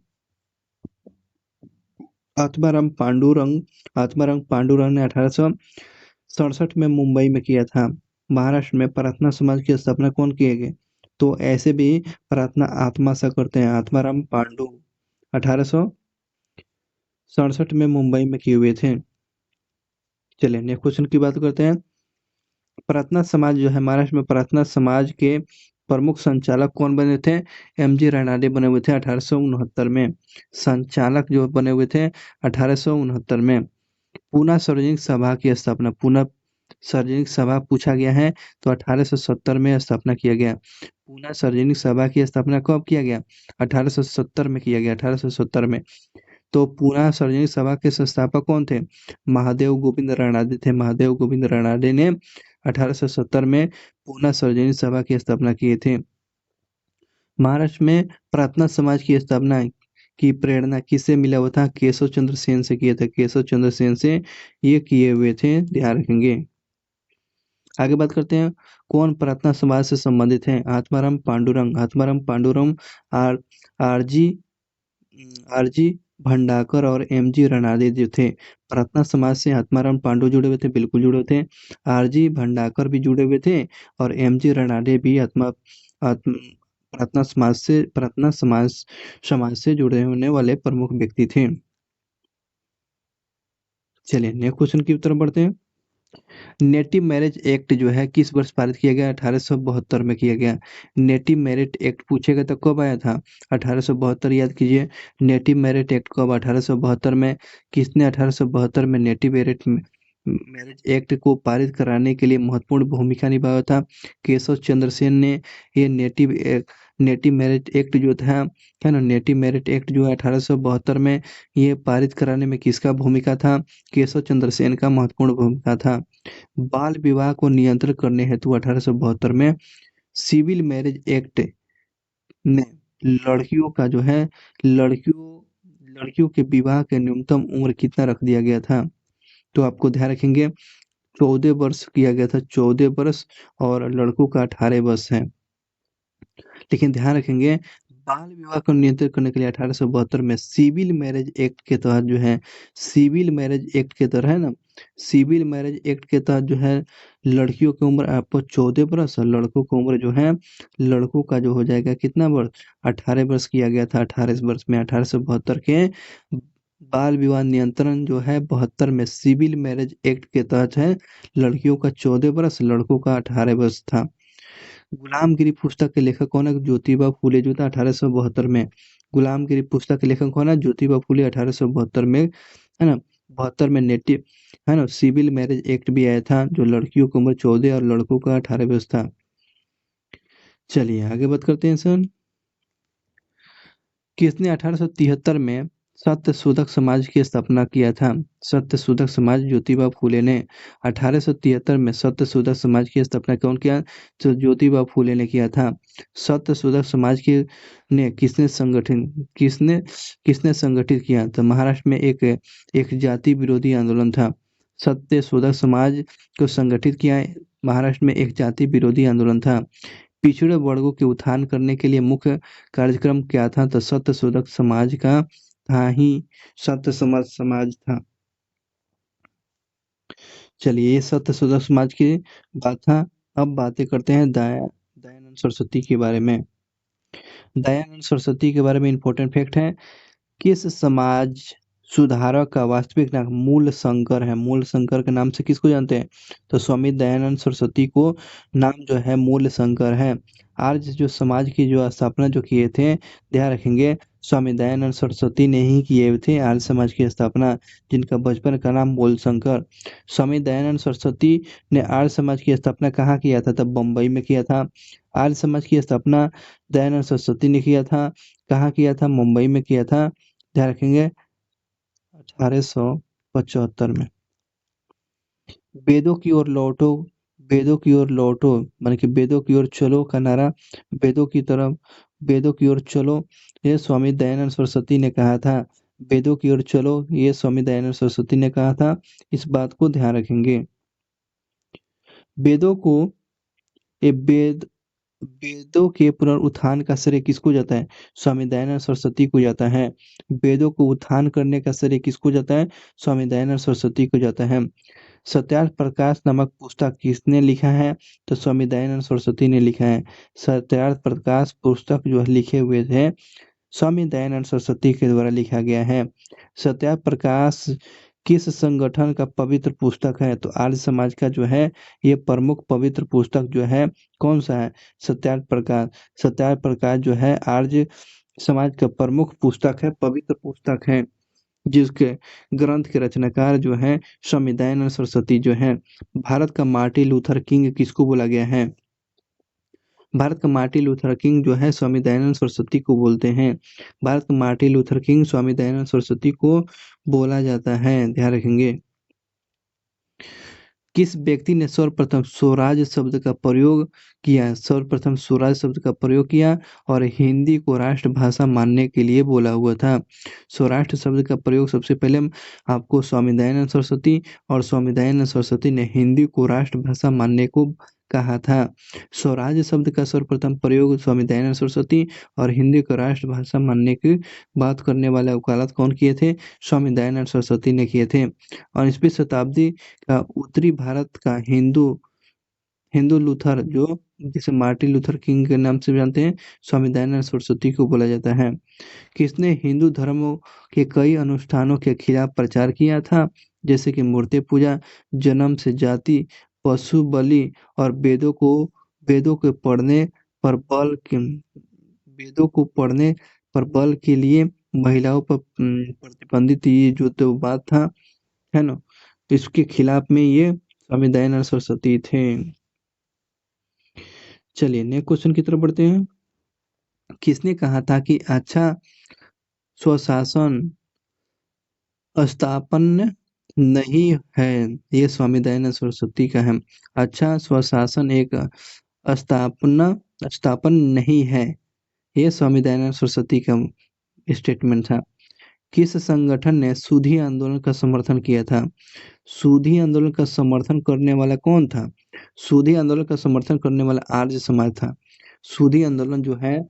आत्माराम पांडुरंग ने 1867 में मुंबई में किया था। महाराष्ट्र में प्रार्थना समाज की स्थापना कौन किए गए? तो ऐसे भी प्रार्थना आत्मा सा करते हैं। आत्माराम पांडु 1867 में मुंबई में किए हुए थे। चलिए नेक्स्ट क्वेश्चन की बात करते हैं। प्रार्थना समाज जो है महाराष्ट्र में प्रार्थना समाज के प्रमुख संचालक कौन बने थे? एमजी रनाडे बने हुए थे 1869 में। संचालक जो बने हुए थे 1869 में। पूना सार्वजनिक सभा की स्थापना, पूना सार्वजनिक सभा पूछा गया है तो 1870 में स्थापना किया गया। पूना सार्वजनिक सभा की स्थापना कब किया गया? 1870 में किया गया। 1870 में। तो पूना सार्वजनिक सभा के संस्थापक कौन थे? महादेव गोविंद राणाडे थे। महादेव गोविंद राणाडे ने 1870 में पूना सार्वजनिक सभा की स्थापना किए थे। महाराष्ट्र में प्रार्थना समाज की स्थापना की प्रेरणा किससे मिला हुआ था? केशव चंद्र सेन से किया था। केशव चंद्र सेन से ये किए हुए थे, ध्यान रखेंगे। आगे बात करते हैं कौन प्रार्थना समाज से संबंधित है? Atmaram Pandurang. Atmaram Pandurang R R G R G Bhandarkar और एमजी रनाडे जो थे प्रार्थना समाज से। आत्माराम पांडु जुड़े हुए थे, बिल्कुल जुड़े हुए थे। आरजी भंडाकर भी जुड़े हुए थे और एमजी रनाडे भी आत्म प्रार्थना समाज से जुड़े होने वाले प्रमुख व्यक्ति थे। चलिए नेक्स्ट क्वेश्चन की तरफ बढ़ते हैं। नेटिव मैरिज एक्ट जो है किस वर्ष पारित किया गया? 1872 में किया गया। नेटिव मैरिज एक्ट पूछेगा तो कब आया था? 1872 याद कीजिए। नेटिव मैरिज एक्ट कब? 1872 में। किसने 1872 में नेटिव मैरिज एक्ट को पारित कराने के लिए महत्वपूर्ण भूमिका निभाया था। केशव चंद्र सेन ने ये नेटिव मैरिज एक्ट जो था, है ना, नेटिव मैरिज एक्ट जो है 1872 में ये पारित कराने में किसका भूमिका था? केशव चंद्र सेन का महत्वपूर्ण भूमिका था। बाल विवाह को नियंत्रण करने हेतु 1872 में सिविल मैरिज एक्ट में लड़कियों का जो है लड़कियों लड़कियों के विवाह के न्यूनतम उम्र कितना रख दिया गया था? तो आपको ध्यान रखेंगे 14 वर्ष किया गया था, 14 वर्ष, और लड़कों का 18 वर्ष है। लेकिन ध्यान रखेंगे बाल विवाह को नियंत्रित करने के लिए 1872 में सिविल मैरिज एक्ट के तहत जो है, सिविल मैरिज एक्ट के तहत, है ना, सिविल मैरिज एक्ट के तहत जो है लड़कियों की उम्र आपको 14 वर्ष और लड़कों की उम्र जो है, लड़कों का जो हो जाएगा कितना वर्ष, 18 वर्ष किया गया था। 18 वर्ष में 1872 के बाल विवाह नियंत्रण जो है 72 में सिविल मैरिज एक्ट के तहत है, लड़कियों का 14 वर्ष, लड़कों का 18 वर्ष था। गुलामगिरी पुस्तक के लेखक कौन है? ज्योतिबा फूले जो था 1872 में। गुलामगिरी पुस्तक के लेखक कौन है? ज्योतिबा फूले 1872 में, है ना। 72 में नेटिव, है ना, सिविल मैरिज एक्ट भी आया था जो लड़कियों की उम्र 14 और लड़कों का 18 वर्ष था। चलिए आगे बात करते हैं सर। किसने 1873 में सत्यशोधक समाज की स्थापना किया था? सत्यशोधक समाज ज्योतिबा फूले ने 1873 में सत्यशोधक समाज की स्थापना कौन किया? तो ज्योतिबा फूले ने किया था। सत्यशोधक समाज के ने किसने किसने संगठित किया? तो महाराष्ट्र में एक एक जाति विरोधी आंदोलन था। सत्यशोधक समाज को संगठित किया महाराष्ट्र में एक जाति विरोधी आंदोलन था। पिछड़े वर्गों के उत्थान करने के लिए मुख्य कार्यक्रम क्या था? तो सत्यशोधक समाज का था ही सत्य समाज था। चलिए ये सत्यशोधक समाज की बात था। अब बातें करते हैं दयानंद सरस्वती के बारे में। दयानंद सरस्वती के बारे में इंपॉर्टेंट फैक्ट है। किस समाज सुधारक का वास्तविक नाम मूल शंकर है? मूल शंकर के नाम से किसको जानते हैं? तो स्वामी दयानंद सरस्वती को नाम जो है मूल शंकर है। आर्य जो समाज की जो स्थापना जो किए थे, ध्यान रखेंगे, स्वामी दयानंद सरस्वती ने ही किए थे आर्य समाज की स्थापना, जिनका बचपन का नाम मूल शंकर। स्वामी दयानंद सरस्वती ने आर्य समाज की स्थापना कहाँ किया था? तब बम्बई में किया था। आर्य समाज की स्थापना दयानंद सरस्वती ने किया था। कहाँ किया था? मुंबई में किया था। ध्यान रखेंगे 1875 में। वेदों की ओर लौटो, वेदों की ओर लौटो, माने कि वेदों की ओर चलो का नारा, वेदों की तरफ, वेदों की ओर चलो, ये स्वामी दयानंद सरस्वती ने कहा था। वेदों की ओर चलो, ये स्वामी दयानंद सरस्वती ने कहा था। इस बात को ध्यान रखेंगे। वेदों को ये वेदों के पुनरुत्थान का श्रेय किसको जाता है? स्वामी दयानंद सरस्वती को जाता है। वेदों को उत्थान करने का श्रेय किसको जाता है? स्वामी दयानंद सरस्वती को जाता है। सत्यार्थ प्रकाश नामक पुस्तक किसने लिखा है? तो स्वामी दयानंद सरस्वती ने लिखा है। सत्यार्थ प्रकाश पुस्तक जो लिखे हुए थे, स्वामी दयानंद सरस्वती के द्वारा लिखा गया है। सत्यार्थ प्रकाश किस संगठन का पवित्र पुस्तक है? तो आर्य समाज का जो है ये प्रमुख पवित्र पुस्तक जो है कौन सा है? सत्यार्थ प्रकाश। सत्यार्थ प्रकाश जो है आर्य समाज का प्रमुख पुस्तक है, पवित्र पुस्तक है, जिसके ग्रंथ के रचनाकार जो हैं स्वामी दयानंद सरस्वती जो हैं। भारत का मार्टिन लूथर किंग किसको बोला गया है? भारत का मार्टिन लूथर किंग जो है स्वामी दयानंद सरस्वती को बोलते हैं। भारत का Martin Luther king Swami Dayanand Saraswati को बोला जाता है, ध्यान रखेंगे। किस व्यक्ति ने सर्वप्रथम स्वराज शब्द का प्रयोग किया? सर्वप्रथम स्वराज शब्द का प्रयोग किया और हिंदी को राष्ट्रभाषा मानने के लिए बोला हुआ था। स्वराष्ट्र शब्द का प्रयोग सबसे पहले आपको स्वामी दयानंद सरस्वती, और स्वामी दयानंद सरस्वती ने हिंदी को राष्ट्रभाषा मानने को कहा था। स्वराज शब्द का सर्वप्रथम प्रयोग स्वामी दयानंद सरस्वती और हिंदी को राष्ट्रभाषा मानने की बात करने वाले वकालत कौन किए थे? स्वामी दयानंद सरस्वती ने किए थे। 19वीं शताब्दी का उत्तरी भारत का हिंदू हिंदू लूथर जो जिसे मार्टिन लूथर किंग के नाम से जानते हैं, स्वामी दयानंद सरस्वती को बोला जाता है। किसने हिंदू धर्मों के कई अनुष्ठानों के खिलाफ प्रचार किया था? जैसे कि मूर्ति पूजा, जन्म से जाति, पशु बलि और वेदों के पढ़ने पर बल के वेदों को पढ़ने पर बल के लिए महिलाओं पर प्रतिबंधित, ये जो तो बात था, है ना, इसके खिलाफ में ये स्वामी दयानंद सरस्वती थे। चलिए नेक्स्ट क्वेश्चन की तरफ बढ़ते हैं। किसने कहा था कि अच्छा स्वशासन स्थापन नहीं है? ये स्वामी दयानंद सरस्वती का है। अच्छा स्वशासन एक स्थापना स्थापन नहीं है, ये स्वामी दयानंद सरस्वती का स्टेटमेंट था। किस संगठन ने सूदी आंदोलन का समर्थन किया था? सूदी आंदोलन का समर्थन करने वाला कौन था? सूदी आंदोलन का समर्थन करने वाला आर्य समाज था। सूदी आंदोलन जो है,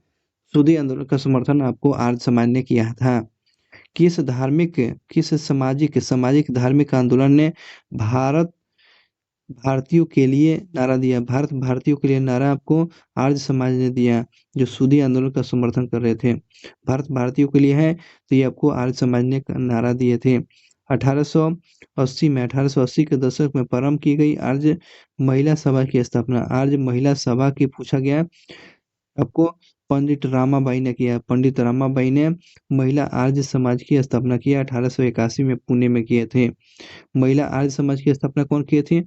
सूदी आंदोलन का समर्थन आपको आर्य समाज ने किया था। किस सामाजिक सामाजिक धार्मिक आंदोलन ने भारत भारतीयों के लिए नारा दिया? भारत भारतीयों के लिए नारा आपको आर्य समाज ने दिया, जो सूदी आंदोलन का समर्थन कर रहे थे। भारत भारतीयों के लिए है, तो ये आपको आर्य समाज ने नारा दिए थे। 1880 में 1880 के दशक में प्रारंभ की गई आर्य महिला सभा की स्थापना। आर्य महिला सभा की पूछा गया आपको, पंडित रमाबाई ने किया। पंडित रमाबाई ने महिला आर्य समाज की स्थापना किया, 1881 में पुणे में किए थे। महिला आर्य समाज की स्थापना कौन किए थे?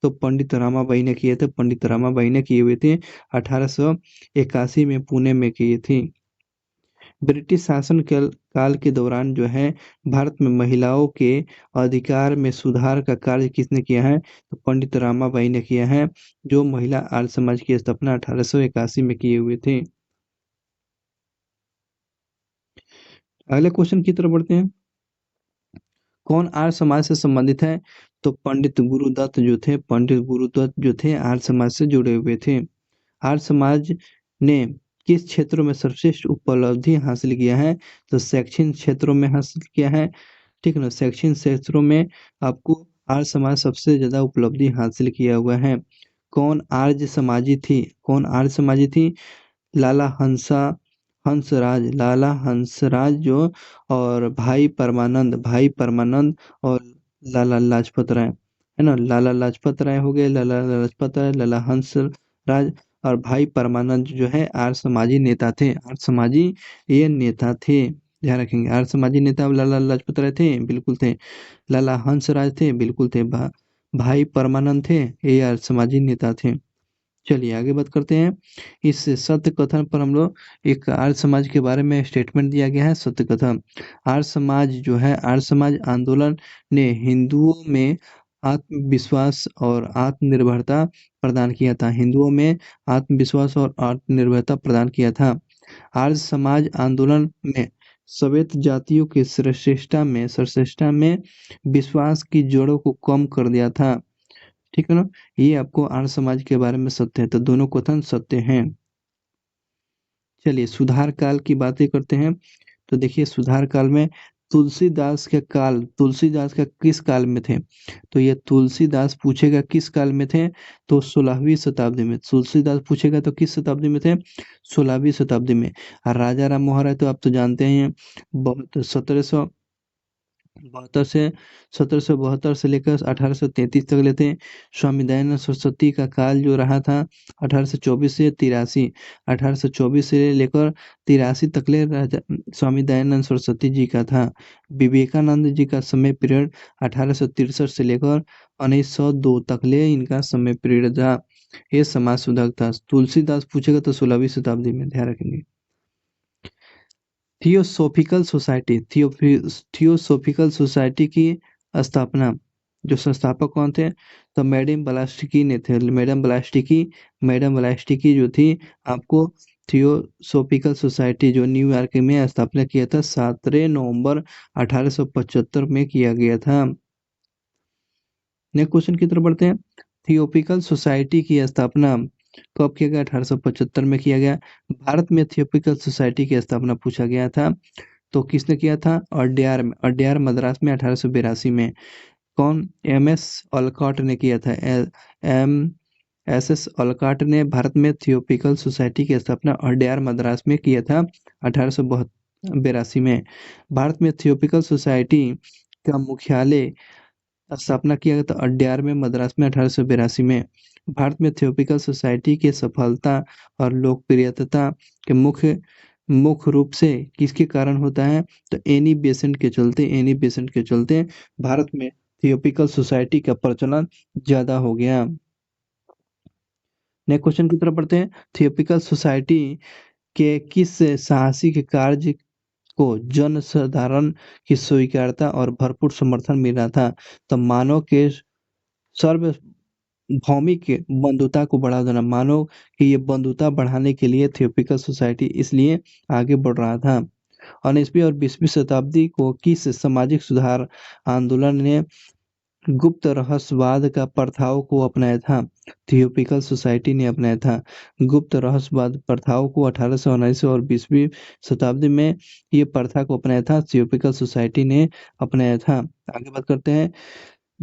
तो पंडित रमाबाई ने किए थे। पंडित रमाबाई ने किए हुए थे, 1881 में पुणे में किए थे। ब्रिटिश शासन काल के दौरान जो है, भारत में महिलाओं के अधिकार में सुधार का कार्य किसने किया है? तो पंडित रमाबाई ने किया है, जो महिला आर्य समाज की स्थापना 1881 में किए हुए थे। अगले क्वेश्चन की तरफ बढ़ते हैं। कौन आर्य समाज से संबंधित है? तो पंडित गुरुदत्त जो थे, पंडित गुरुदत्त जो थे आर्य समाज से जुड़े हुए थे। आर्य समाज ने किस क्षेत्रों में सर्वश्रेष्ठ उपलब्धि हासिल किया है? तो शैक्षणिक क्षेत्रों में हासिल किया है। ठीक है ना, शैक्षणिक क्षेत्रों में आपको आर्य समाज सबसे ज्यादा उपलब्धि हासिल किया हुआ है। कौन आर्य समाजी थी? कौन आर्य समाजी थी? लाला हंसराज, लाला हंसराज जो, और भाई परमानंद और लाला लाजपत राय, है ना। लाला लाजपत राय हो गए, लाला लाजपत राय, लाला हंसराज और भाई परमानंद जो है आर्य समाजी नेता थे। आर्य समाजी ये नेता थे, ध्यान रखेंगे। आर्य समाजी नेता लाला लाजपत राय थे, बिल्कुल थे। लाला हंसराज थे, बिल्कुल थे। भाई परमानंद थे, ये आर्य समाजी नेता थे। चलिए आगे बात करते हैं। इस सत्य कथन पर हम लोग, एक आर्य समाज के बारे में स्टेटमेंट दिया गया है, सत्य कथन। आर्य समाज जो है, आर्य समाज आंदोलन ने हिंदुओं में आत्मविश्वास और आत्मनिर्भरता प्रदान किया था। हिंदुओं में आत्मविश्वास और आत्मनिर्भरता प्रदान किया था। आर्य समाज आंदोलन में श्वेत जातियों की श्रेष्ठता में विश्वास की जड़ों को कम कर दिया था। ठीक है ना। ये आपको आर्य समाज के बारे में सत्य है, तो दोनों कथन सत्य हैं। चलिए सुधार काल की बातें करते हैं। तो देखिए सुधार काल में तुलसीदास का किस काल में थे? तो ये तुलसीदास पूछेगा किस काल में थे? तो 16वीं शताब्दी में। तुलसीदास पूछेगा तो किस शताब्दी में थे? 16वीं शताब्दी में। और राजा राम मोहन राय तो आप तो जानते हैं, बहुत 1772 से लेकर 1833 तक लेते हैं। स्वामी दयानंद सरस्वती का काल जो रहा था 1824 से 83, 1824 से लेकर 83 तक ले स्वामी दयानंद सरस्वती जी का था। विवेकानंद जी का समय पीरियड 1863 से लेकर 1902 तक ले इनका समय पीरियड था। ये समाज सुधारक था। तुलसीदास पूछेगा तो 16वीं शताब्दी में, ध्यान रखेंगे। थियोसॉफिकल सोसाइटी, थियोसॉफिकल सोसाइटी की स्थापना, जो संस्थापक कौन थे? तो मैडम ब्लास्टिकी जो थी आपको, थियोसॉफिकल सोसाइटी जो न्यूयॉर्क में स्थापना किया था 7 नवंबर 1875 में किया गया था। नेक्स्ट क्वेश्चन की तरफ बढ़ते हैं। थियोसॉफिकल सोसाइटी की स्थापना कब किया गया? 1875 में किया गया। भारत में थियोसॉफिकल सोसाइटी की स्थापना पूछा गया था, तो किसने किया था? अड्यार मद्रास में 1882 में। कौन? एम एस ऑलकॉट ने किया था। एम एस एस ऑलकॉट ने भारत में थियोसॉफिकल सोसाइटी की स्थापना अड्यार मद्रास में किया था 1882 में। भारत में थियोसॉफिकल सोसाइटी का मुख्यालय स्थापना किया गया था अड्यार में मद्रास में 1882 में। भारत में थियोसॉफिकल सोसाइटी की सफलता और लोकप्रियता के मुख्य रूप से किसके कारण होता है? तो एनी बेसेंट के चलते भारत में थियोपिकल सोसाइटी का प्रचलन ज्यादा हो गया। नेक्स्ट क्वेश्चन की तरफ बढ़ते हैं। थियोपिकल सोसाइटी के किस साहसिक कार्य को जन साधारण की स्वीकार्यता और भरपूर समर्थन मिल रहा था? तो मानव के सार्वभौमिक बंधुता को बढ़ावा देना, मानव की ये बंधुता बढ़ाने के लिए थियोपिकल सोसाइटी इसलिए आगे बढ़ रहा था। 19वीं और 20वीं शताब्दी को किस सामाजिक सुधार आंदोलन ने गुप्त रहस्यवाद का प्रथाओं को अपनाया था? थियोपिकल सोसाइटी ने अपनाया था गुप्त रहस्यवाद प्रथाओं को। 1819 और 20वीं शताब्दी में ये प्रथा को अपनाया था, थियोपिकल सोसाइटी ने अपनाया था। आगे बात करते हैं।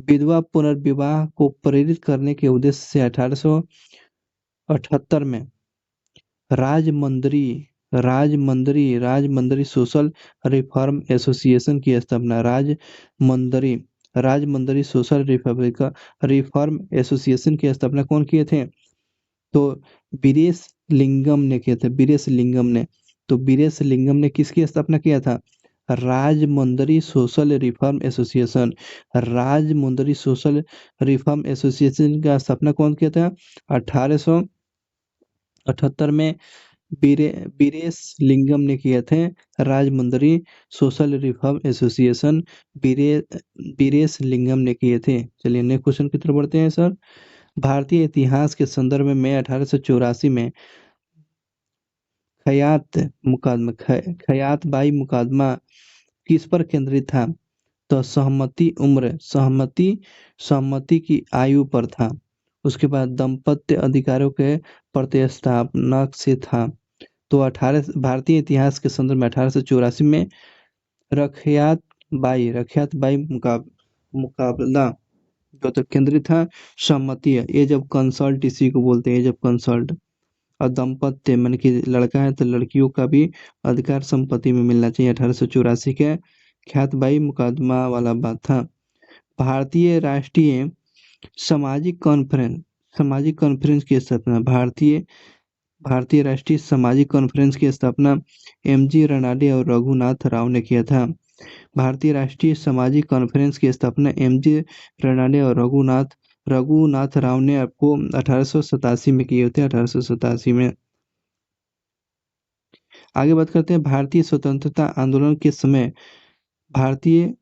विधवा पुनर्विवाह को प्रेरित करने के उद्देश्य से 1878 में Rajahmundry Rajahmundry social reform association की स्थापना। राजमंद्री सोशल रिफॉर्म एसोसिएशन की स्थापना कौन किए थे? तो वीरेश लिंगम ने किया था, वीरेश लिंगम ने। तो वीरेश लिंगम ने किसकी स्थापना किया था? Rajahmundry social reform association. Rajahmundry social reform association का स्थापना कौन किया था? 1878 में वीरेश लिंगम ने किए थे। Rajahmundry social reform association Veeresalingam ने किए थे। चलिए नेक्स्ट क्वेश्चन की तरफ बढ़ते हैं सर। भारतीय इतिहास के संदर्भ में 1884 में खयात बाई मुकदमा किस पर केंद्रित था? तो सहमति की आयु पर था। उसके बाद दाम्पत्य अधिकारों के प्रतिस्थापना से था। तो 18 भारतीय इतिहास के संदर्भ में 1884 में रखयात बाई मुकाबला जो तो केंद्रित था। सहमति है, एज ऑफ कंसल्ट इसी को बोलते हैं, एज ऑफ कंसल्ट। और दाम्पत्य मान कि लड़का है तो लड़कियों का भी अधिकार संपत्ति में मिलना चाहिए। 1884 के ख्यात बाई मुकदमा वाला बात था। भारतीय राष्ट्रीय सामाजिक कॉन्फ्रेंस की स्थापना। भारतीय राष्ट्रीय सामाजिक कॉन्फ्रेंस की स्थापना एमजी रनाडे और रघुनाथ राव ने किया था। भारतीय राष्ट्रीय सामाजिक कॉन्फ्रेंस की स्थापना एमजी रनाडे और रघुनाथ राव ने आपको 1887 में किए होते हैं, 1887 में। आगे बात करते हैं। भारतीय स्वतंत्रता आंदोलन के समय भारतीय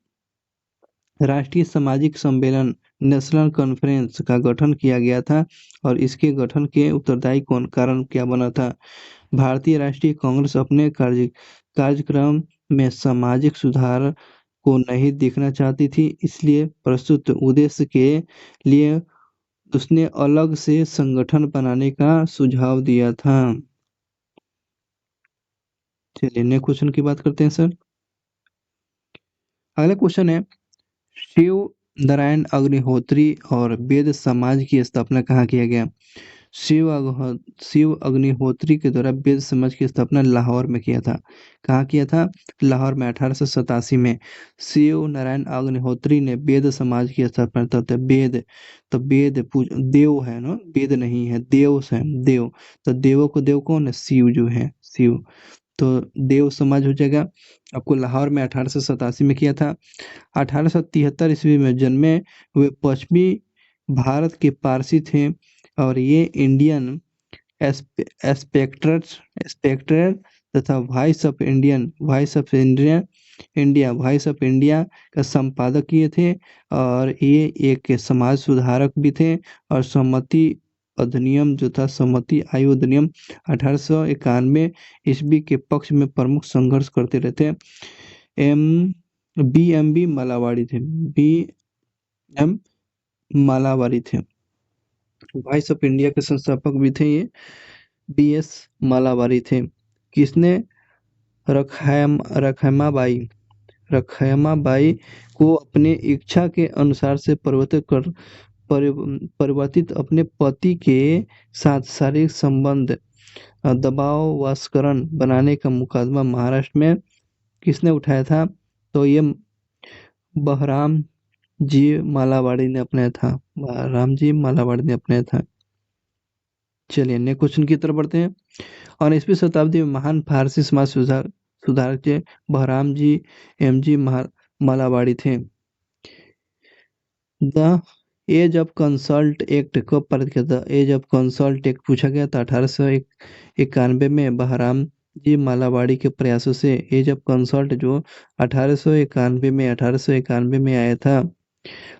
राष्ट्रीय सामाजिक सम्मेलन नेशनल कॉन्फ्रेंस का गठन किया गया था और इसके गठन के उत्तरदायी कौन कारण क्या बना था? भारतीय राष्ट्रीय कांग्रेस अपने कार्यक्रम में सामाजिक सुधार को नहीं देखना चाहती थी, इसलिए प्रस्तुत उद्देश्य के लिए उसने अलग से संगठन बनाने का सुझाव दिया था। चलिए नेक्स्ट क्वेश्चन की बात करते हैं सर। अगला क्वेश्चन है, शिव नारायण अग्निहोत्री और वेद समाज की स्थापना कहाँ किया गया? शिव अग्निहोत्री के द्वारा वेद समाज की स्थापना लाहौर में किया था। कहाँ किया था? लाहौर में 1887 में शिव नारायण अग्निहोत्री ने वेद समाज की स्थापना। तो वेद देव है ना, वेद नहीं है, देव है, देव। तो देवों को देव कौन है? शिव जो है, शिव। तो देव समाज हो जाएगा। आपको लाहौर में 1887 में किया था। 1873 ईस्वी में जन्मे वे पश्चिमी भारत के पारसी थे और ये इंडियन स्पेक्ट्रेट तथा वॉइस ऑफ इंडिया का संपादक किए थे और ये एक समाज सुधारक भी थे। और सहमति अधिनियम जो था, सहमति आयु अधिनियम 1891 ईस्वी के पक्ष में प्रमुख संघर्ष करते रहते। बी एम मालावारी थे। वॉइस ऑफ इंडिया के संस्थापक भी थे ये, बीएस मालावारी थे। किसने? रखैमाबाई को अपने इच्छा के अनुसार से परिवर्तित अपने पति के साथ शारीरिक संबंध दबाववशकरण बनाने का मुकदमा महाराष्ट्र में किसने उठाया था? तो ये बहराम जी मालावाड़ी ने अपनाया था। बहराम जी मालावाड़ी ने अपनाया था। चलिए नेक्स्ट क्वेश्चन की तरफ बढ़ते हैं। 19वीं शताब्दी में महान फारसी समाज सुधारक Bahram G M G Malabari थे। The age of consent act कब पारित किया था? एज ऑफ कंसल्ट एक्ट पूछा गया था 1891 में बहराम जी मालावाड़ी के प्रयासों से। एज ऑफ कंसल्ट जो 1891 में आया था।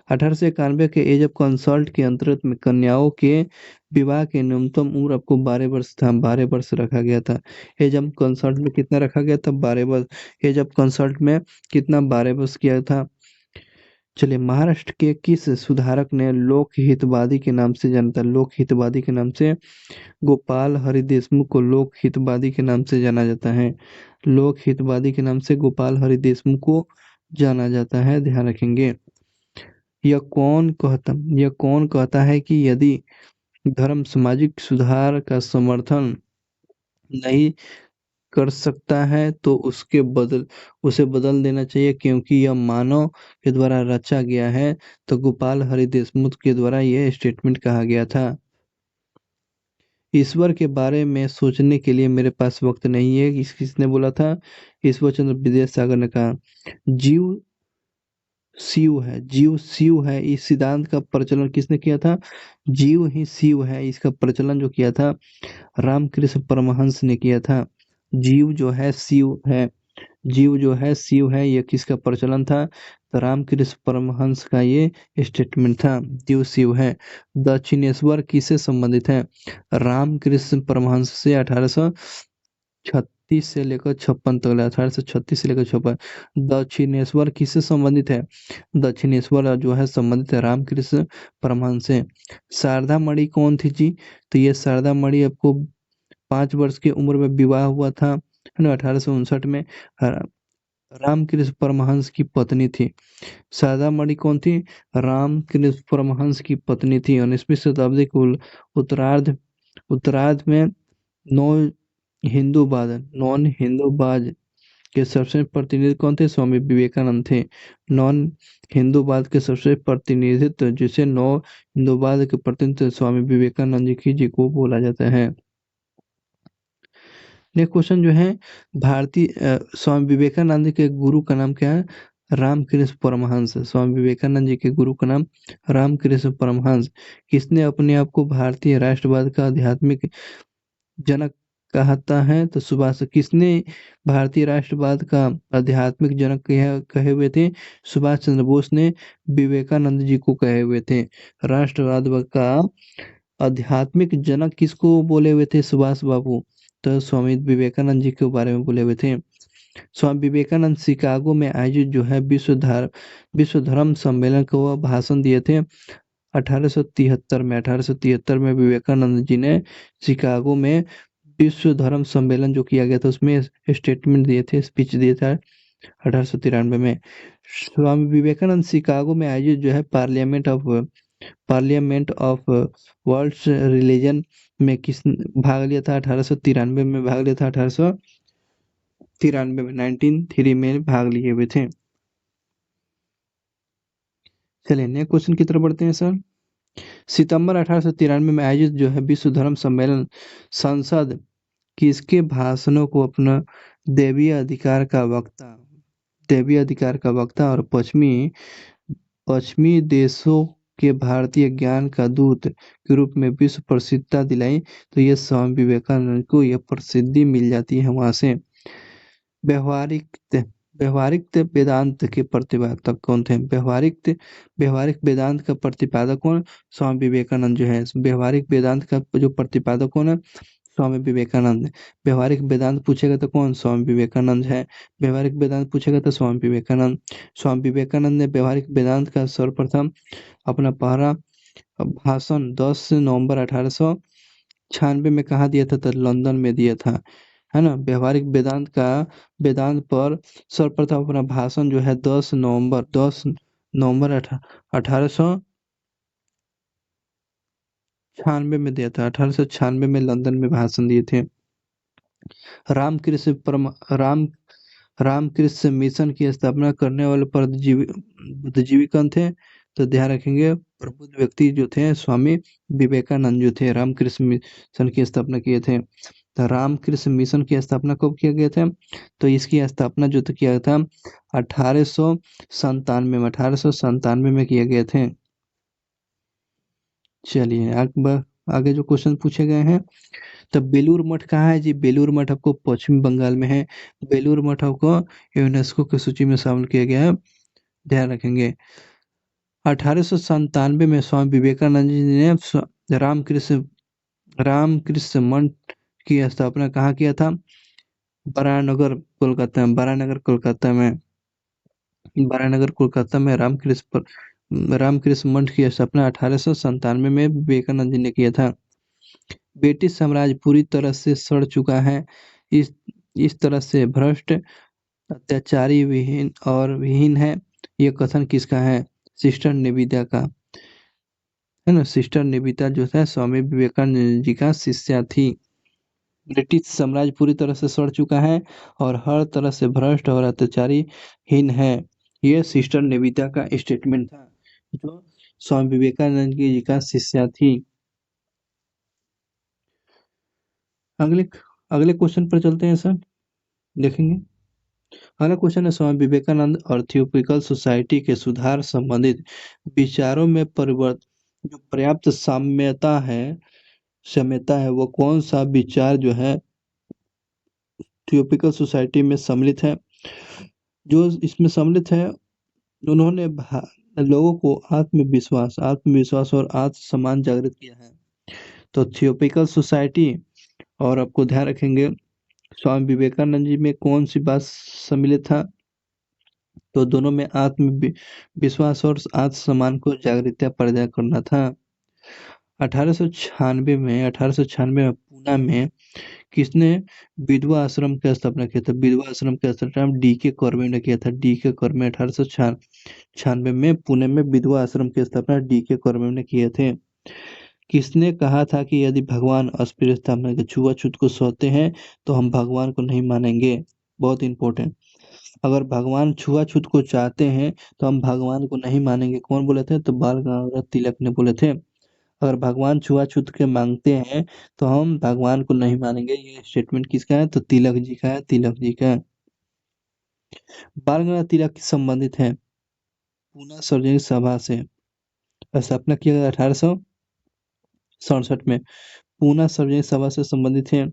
1891 के एज ऑफ कंसल्ट के अंतर्गत में कन्याओं के विवाह की न्यूनतम उम्र आपको 12 वर्ष था, 12 वर्ष रखा गया था। एज ऑफ कंसल्ट में कितना रखा गया था? 12 वर्ष। एज ऑफ कंसल्ट में कितना? 12 वर्ष किया था। चलिए, महाराष्ट्र के किस सुधारक ने लोक हितवादी के नाम से जाना था? लोक हितवादी के नाम से गोपाल हरि देशमुख को लोक हितवादी के नाम से जाना जाता है। लोक हितवादी के नाम से गोपाल हरि देशमुख को जाना जाता है, ध्यान रखेंगे। यह कौन कहता है कि यदि धर्म सामाजिक सुधार का समर्थन नहीं कर सकता है तो उसे बदल देना चाहिए, क्योंकि यह मानव के द्वारा रचा गया है। तो गोपाल हरि देशमुख के द्वारा यह स्टेटमेंट कहा गया था। ईश्वर के बारे में सोचने के लिए मेरे पास वक्त नहीं है, किसने बोला था? ईश्वर चंद्र विद्यासागर ने कहा। जीव जीव शिव है, इस सिद्धांत का प्रचलन किसने किया था? जीव ही शिव है, इसका प्रचलन जो किया था रामकृष्ण परमहंस ने किया था। जीव जो है शिव है, जीव जो है शिव है, ये किसका प्रचलन था? तो रामकृष्ण परमहंस का ये स्टेटमेंट था, जीव शिव है। दक्षिणेश्वर किससे संबंधित है? रामकृष्ण परमहंस से 1836 से लेकर 56 तक, 1836 से लेकर 56। दक्षिणेश्वर किससे संबंधित है? दक्षिणेश्वर जो है संबंधित है रामकृष्ण परमहंस से। शारदा मणि कौन थी जी? तो ये शारदा मणि आपको 5 वर्ष की उम्र में विवाह हुआ था, है ना, 1859 में। रामकृष्ण परमहंस की पत्नी थी। शारदा मणि कौन थी? रामकृष्ण परमहंस की पत्नी थी। 19वीं शताब्दी के उत्तरार्ध उत्तरार्ध में नौ हिंदूवाद के सबसे प्रतिनिधि कौन थे? स्वामी विवेकानंद थे। नॉन हिंदूवाद के सबसे प्रतिनिधित्व जिसे नौ हिंदूवाद के प्रतिनिधित्व स्वामी विवेकानंद जी को बोला जाता है। नेक्स्ट क्वेश्चन जो है, स्वामी विवेकानंद के गुरु का नाम क्या है? रामकृष्ण परमहंस। स्वामी विवेकानंद जी के गुरु का नाम रामकृष्ण परमहंस। किसने अपने आप को भारतीय राष्ट्रवाद का आध्यात्मिक जनक कहता है? तो सुभाष। किसने भारतीय राष्ट्रवाद का आध्यात्मिक जनक कहे हुए थे? सुभाष चंद्र बोस ने विवेकानंद जी को कहे हुए थे। राष्ट्रवाद का आध्यात्मिक जनक किसको बोले हुए थे सुभाष बाबू? तो स्वामी विवेकानंद जी के बारे में बोले हुए थे। स्वामी विवेकानंद शिकागो में आयोजित जो है विश्व धर्म सम्मेलन को वह भाषण दिए थे 1873 में विवेकानंद जी ने शिकागो में विश्व धर्म सम्मेलन जो किया गया था उसमें स्टेटमेंट दिए थे, स्पीच दिए थे 1893 में। स्वामी विवेकानंद शिकागो में आयोजित जो है पार्लियामेंट ऑफ वर्ल्ड्स रिलीजन में किस भाग लिया था? 1893 में भाग लिया था। 1893 में 1903 में भाग लिए हुए थे। चलिए नेक्स्ट क्वेश्चन की तरफ बढ़ते हैं सर। सितंबर 1893 में आयोजित जो है विश्व धर्म सम्मेलन संसद किसके भाषणों को अपना दैवीय अधिकार का वक्ता और पश्चिमी देशों के भारतीय ज्ञान का दूत के रूप में विश्व प्रसिद्धता दिलाई? तो ये स्वामी विवेकानंद को यह प्रसिद्धि मिल जाती है वहां से। व्यवहारिक व्यवहारिक वेदांत के प्रतिपादक कौन थे? व्यवहारिक वेदांत का प्रतिपादक कौन? स्वामी विवेकानंद जो है। व्यवहारिक वेदांत का जो प्रतिपादक कौन है? स्वामी विवेकानंद। व्यवहारिक वेदांत पूछेगा तो कौन? स्वामी विवेकानंद है। व्यवहारिक वेदांत पूछेगा तो स्वामी विवेकानंद। स्वामी विवेकानंद ने व्यवहारिक वेदांत का सर्वप्रथम अपना पहला भाषण 10 नवंबर 1896 में कहाँ दिया था? तो लंदन में दिया था, है ना। व्यवहारिक वेदांत पर सर्वप्रथम अपना भाषण जो है 10 नवंबर 1896 में दिया था। 1896 में लंदन में भाषण दिए थे। रामकृष्ण परम राम रामकृष्ण मिशन की स्थापना करने वाले बुद्धिजीवी कौन थे? तो ध्यान रखेंगे, प्रबुद्ध व्यक्ति जो थे स्वामी विवेकानंद जो थे, रामकृष्ण मिशन की स्थापना किए थे। तो रामकृष्ण मिशन की स्थापना कब किया गया था? तो इसकी स्थापना जो तो किया था 1897 में किया गए थे। चलिए आगे जो क्वेश्चन पूछे गए हैं, तो बेलूर मठ कहाँ है जी? बेलूर मठ आपको पश्चिम बंगाल में है। बेलूर मठ आपको यूनेस्को की सूची में शामिल किया गया है, ध्यान रखेंगे। 1897 में स्वामी विवेकानंद जी ने रामकृष्ण मठ की स्थापना कहाँ किया था? बारानगर कोलकाता में रामकृष्ण मठ की स्थापना 1897 में विवेकानंद जी ने किया था। ब्रिटिश साम्राज्य पूरी तरह से सड़ चुका है। इस इस तरह से भ्रष्ट, अत्याचारी, विहीन है। ये कथन किसका है? सिस्टर निवेदिता का, है ना। सिस्टर निवेदिता जो है स्वामी विवेकानंद जी का शिष्या थी। ब्रिटिश साम्राज्य पूरी तरह से सड़ चुका है और हर तरह से भ्रष्ट और अत्याचारी हीन है। ये सिस्टर निवेदिता का स्टेटमेंट था, जो स्वामी विवेकानंद जी का शिष्या थी। अगले अगले क्वेश्चन पर चलते हैं सर, देखेंगे। अगला क्वेश्चन है, स्वामी विवेकानंद और थियोसॉफिकल सोसाइटी के सुधार संबंधित विचारों में परिवर्तन जो पर्याप्त साम्यता है, वो कौन सा विचार जो है थियोसॉफिकल सोसाइटी में सम्मिलित है? जो इसमें सम्मिलित है, उन्होंने लोगों को आत्मविश्वास और आत्मसम्मान जागृत किया है। तो थियोसॉफिकल सोसाइटी और आपको ध्यान रखेंगे स्वामी विवेकानंद जी में कौन सी बात सम्मिलित था? तो दोनों में विश्वास और आत्मसम्मान को जागृति प्रदान करना था। 1896 में पूना में किसने विधवा आश्रम की स्थापना किया था? विधवा आश्रम की स्थापना डी.के. कर्वे ने किया था। डी.के. कर्वे 1896 में पुणे में विधवा आश्रम की स्थापना डी.के. कर्वे ने किए थे। किसने कहा था कि यदि भगवान अस्पृश्यता में छुआछूत को सहते हैं तो हम भगवान को नहीं मानेंगे? बहुत इंपॉर्टेंट। अगर भगवान छुआछूत को चाहते हैं तो हम भगवान को नहीं मानेंगे, कौन बोले थे? तो बाल गंगाधर तिलक ने बोले थे। अगर भगवान छुआछूत के मांगते हैं तो हम भगवान को नहीं मानेंगे, ये स्टेटमेंट किसका है? तो तिलक जी का है, तिलक जी का। बाल गंगाधर तिलक संबंधित है पूना सार्वजनिक सभा से, स्थापना किया गया 1867 में। पूना सार्वजनिक सभा से संबंधित है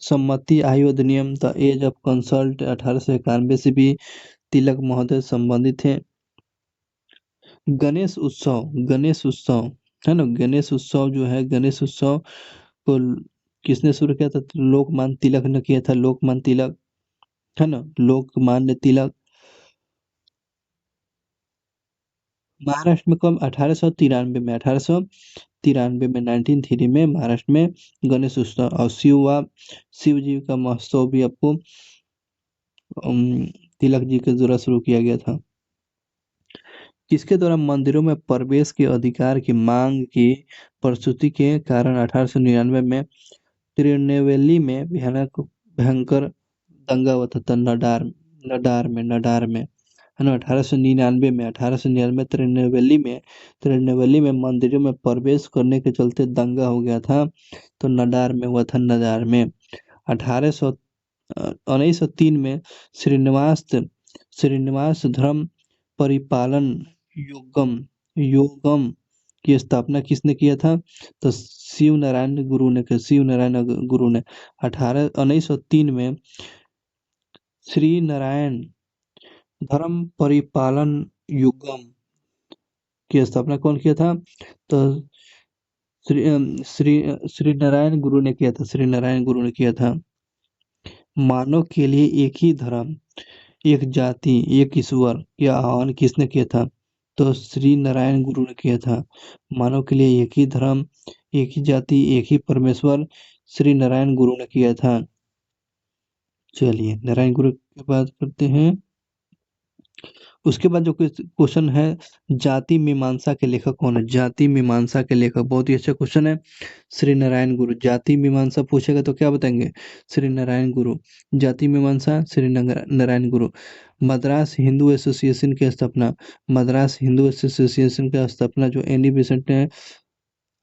सम्मति आयु अधिनियम, द एज ऑफ कंसल्ट 1891 से भी तिलक महोदय संबंधित है। गणेश उत्सव है ना, गणेश उत्सव जो है, गणेश उत्सव को किसने शुरू किया था? तो लोकमान्य तिलक ने किया था, लोकमान्य तिलक, है ना, लोकमान्य तिलक। महाराष्ट्र में कब? 1893 में 1903 में महाराष्ट्र में गणेश उत्सव और शिव जी का महोत्सव भी आपको तिलक जी के द्वारा शुरू किया गया था। किसके द्वारा मंदिरों में प्रवेश के अधिकार की मांग की प्रस्तुति के कारण 1899 में तिरुनेलवेली में भयंकर दंगा हुआ था? नडार में, है ना। 1899 तिरुनेलवेली में मंदिरों में प्रवेश करने के चलते दंगा हो गया था, तो नडार में हुआ था, नडार में। 1903 में श्रीनिवास धर्म परिपालन योगम की स्थापना किसने किया था? तो शिव नारायण गुरु ने 1903 में श्री नारायण धर्म परिपालन युगम की स्थापना कौन किया था? तो श्री नारायण गुरु ने किया था, श्री नारायण गुरु ने किया था। मानव के लिए एक ही धर्म, एक जाति, एक ईश्वर यह आह्वान किसने किया था? तो श्री नारायण गुरु ने किया था। मानव के लिए एक ही धर्म, एक ही जाति, एक ही परमेश्वर, श्री नारायण गुरु ने किया था। चलिए नारायण गुरु की बात करते हैं। उसके बाद जो क्वेश्चन है, जाति मीमांसा के लेखक कौन है? जाति मीमांसा के लेखक, बहुत ही अच्छा क्वेश्चन है, श्री नारायण गुरु। जाति मीमांसा पूछेगा तो क्या बताएंगे? श्री नारायण गुरु। जाति मीमांसा श्री नारायण गुरु। मद्रास हिंदू एसोसिएशन की स्थापना, मद्रास हिंदू एसोसिएशन का स्थापना जो एनी बेसेंट ने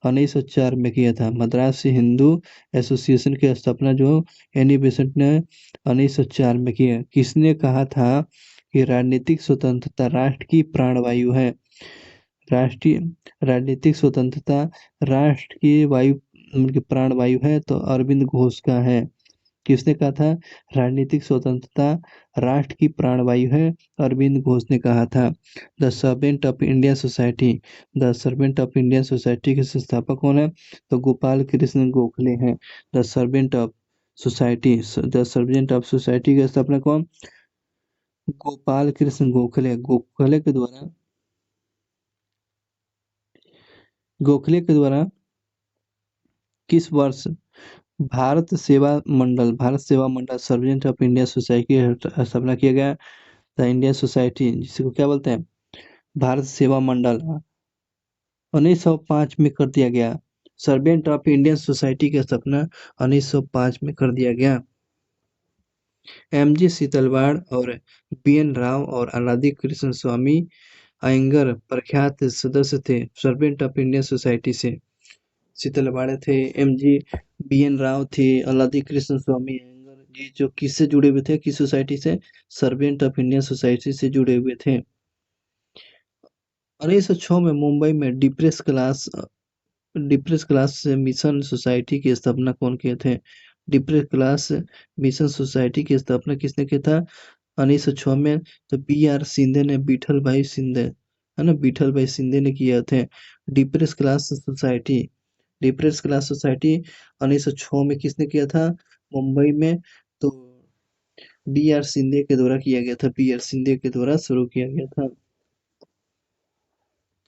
1904 में किया था। मद्रास हिंदू एसोसिएशन की स्थापना जो एनी बेसेंट ने 1904 में किया। किसने कहा था कि राजनीतिक स्वतंत्रता राष्ट्र की प्राणवायु है? राष्ट्रीय राजनीतिक स्वतंत्रता राष्ट्र की वायु उनकी प्राण वायु है तो अरविंद घोष का है। किसने कहा था? राजनीतिक स्वतंत्रता राष्ट्र की प्राणवायु है, अरविंद घोष ने कहा था। The servant of Indian society, the servant of Indian society के संस्थापक कौन है? तो गोपाल कृष्ण गोखले हैं। The servant of society, the servant of society की स्थापना कौन? गोपाल कृष्ण गोखले। गोखले के द्वारा किस वर्ष भारत सेवा मंडल सर्वेंट ऑफ इंडिया सोसाइटी की स्थापना किया गया? द इंडियन सोसाइटी, जिसको क्या बोलते हैं? भारत सेवा मंडल 1905 में कर दिया गया। सर्वेंट ऑफ इंडियन सोसाइटी की स्थापना 1905 में कर दिया गया। एमजी सीतलवाड़ और बीएन राव और अलादी कृष्ण स्वामी अयंगर प्रख्यात सदस्य थे सर्वेंट ऑफ इंडियन सोसाइटी से। सीतलवाड़ थे, एमजी बीएन राव थे, अलादी कृष्ण स्वामी अयंगर, ये जो किससे जुड़े हुए थे, किस सोसाइटी से? सर्वेंट ऑफ इंडियन सोसाइटी से जुड़े हुए थे। 1906 में मुंबई में डिप्रेस क्लास मिशन सोसाइटी की स्थापना कौन किए थे? डिप्रेस क्लास मिशन सोसाइटी की स्थापना किसने किया था 1906 में? तो बी आर सिंधे ने, विठल भाई सिंधे, है ना, विठल भाई सिंधे ने किया थे। Depress class society, depress class society 1906 में किसने किया था? मुंबई में। तो बी आर सिंधे के द्वारा किया गया था, बी आर सिंधे के द्वारा शुरू किया गया था।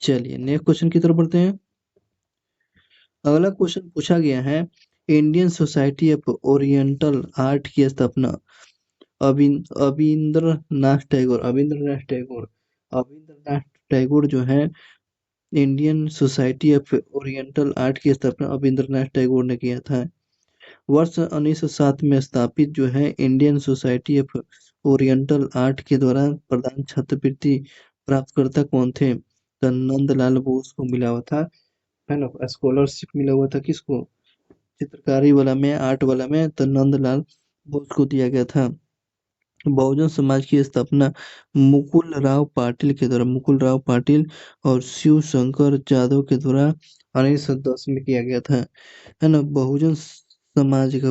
चलिए नेक्स्ट क्वेश्चन की तरफ बढ़ते हैं। अगला क्वेश्चन पूछा गया है, Indian society of oriental art की स्थापना अविंद्रनाथ टैगोर जो है, Indian society of oriental art की स्थापना अविंद्रनाथ टैगोर ने किया था। वर्ष 1907 में स्थापित जो है Indian society of oriental art के द्वारा प्रदान छात्रवृत्ति प्राप्तकर्ता कौन थे? तो नंदलाल बोस को मिला हुआ था, है ना, स्कॉलरशिप मिला हुआ था। किसको? चित्रकारी वाला में, आर्ट वाला में, तो नंदलाल बोस को दिया गया था। बहुजन समाज की स्थापना मुकुल राव पाटिल और शिव शंकर जादव के द्वारा 1910 में किया गया था, है ना। बहुजन समाज है,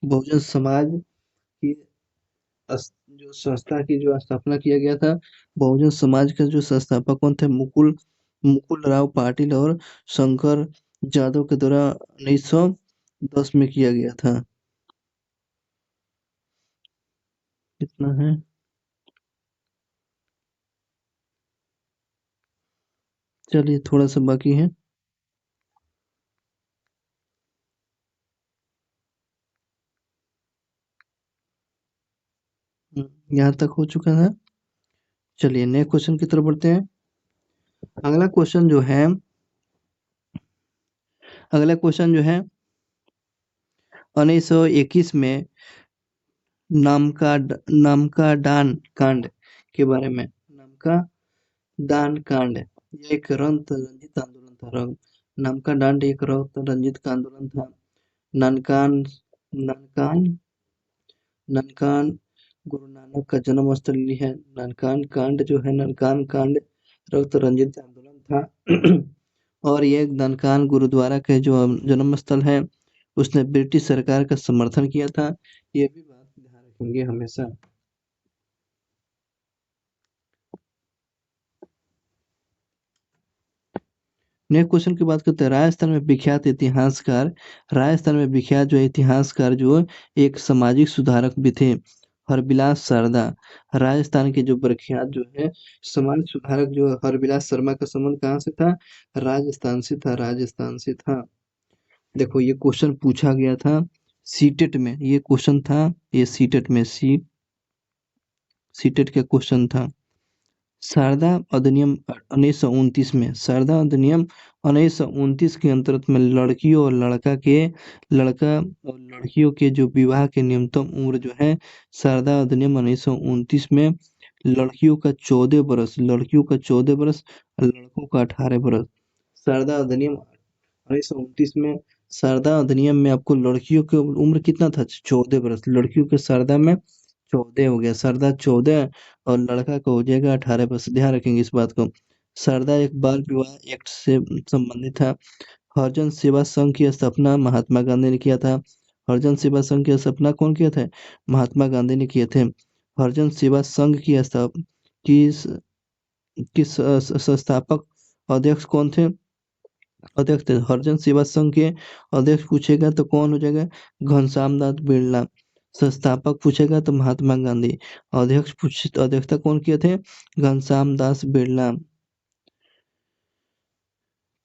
बहुजन समाज की जो संस्था की जो स्थापना किया गया था, बहुजन समाज का जो संस्थापक कौन थे? मुकुल राव पाटिल और शंकर जादव के द्वारा 1910 में किया गया था। कितना है? चलिए थोड़ा सा बाकी है। यहाँ तक हो चुका है। चलिए नेक्स्ट क्वेश्चन की तरफ बढ़ते हैं। अगला क्वेश्चन जो है अगला क्वेश्चन जो है 1921 में नामका दान कांड के बारे में। नामका दान कांड, ये एक रंत रंजित आंदोलन था। नामका दांड एक रंत रंजित का आंदोलन था। ननकान ननकान ननकान गुरु नानक का जन्म स्थल ही है। ननकान कांड जो है, ननकान कांड रक्त रंजित आंदोलन था और ये ननकान गुरुद्वारा के जो जन्म स्थल है, उसने ब्रिटिश सरकार का समर्थन किया था। ये भी बात ध्यान रखेंगे हमेशा। नेक्स्ट क्वेश्चन की बात करते हैं। राजस्थान में विख्यात जो इतिहासकार जो एक सामाजिक सुधारक भी थे, हरबिलास शारदा। राजस्थान के जो प्रख्यात जो है समाज सुधारक जो हरबिलास शर्मा का संबंध कहाँ से था? राजस्थान से था। देखो ये क्वेश्चन पूछा गया था सीटेट में, ये क्वेश्चन था, ये सीटेट में सीटेट का क्वेश्चन था। शारदा अधिनियम 1929 में, शारदा अधिनियम 1929 के अंतर्गत में लड़का और लड़कियों के जो विवाह के न्यूनतम उम्र जो है, शारदा अधिनियम 1929 में लड़कियों का 14 बरस और लड़कों का 18 बरस। शारदा अधिनियम 1929 में, शारदा अधिनियम में आपको लड़कियों की उम्र कितना था? 14 बरस। लड़कियों के शारदा में 14 हो गया, सरदा 14 और लड़का का हो जाएगा 18 वर्ष, ध्यान रखेंगे इस बात को। सरदा एक बाल विवाह एक्ट से संबंधित था। हरिजन सेवा संघ की स्थापना महात्मा गांधी ने किया था। हरिजन सेवा संघ की स्थापना कौन किया था? महात्मा गांधी ने किए थे। हरिजन सेवा संघ की किस संस्थापक अध्यक्ष कौन थे? अध्यक्ष थे हरिजन सेवा संघ के। अध्यक्ष पूछेगा तो कौन हो जाएगा? घनश्याम दास बिरला। संस्थापक पूछेगा तो महात्मा गांधी। अध्यक्षता कौन किए थे? घनश्याम दास बिरला।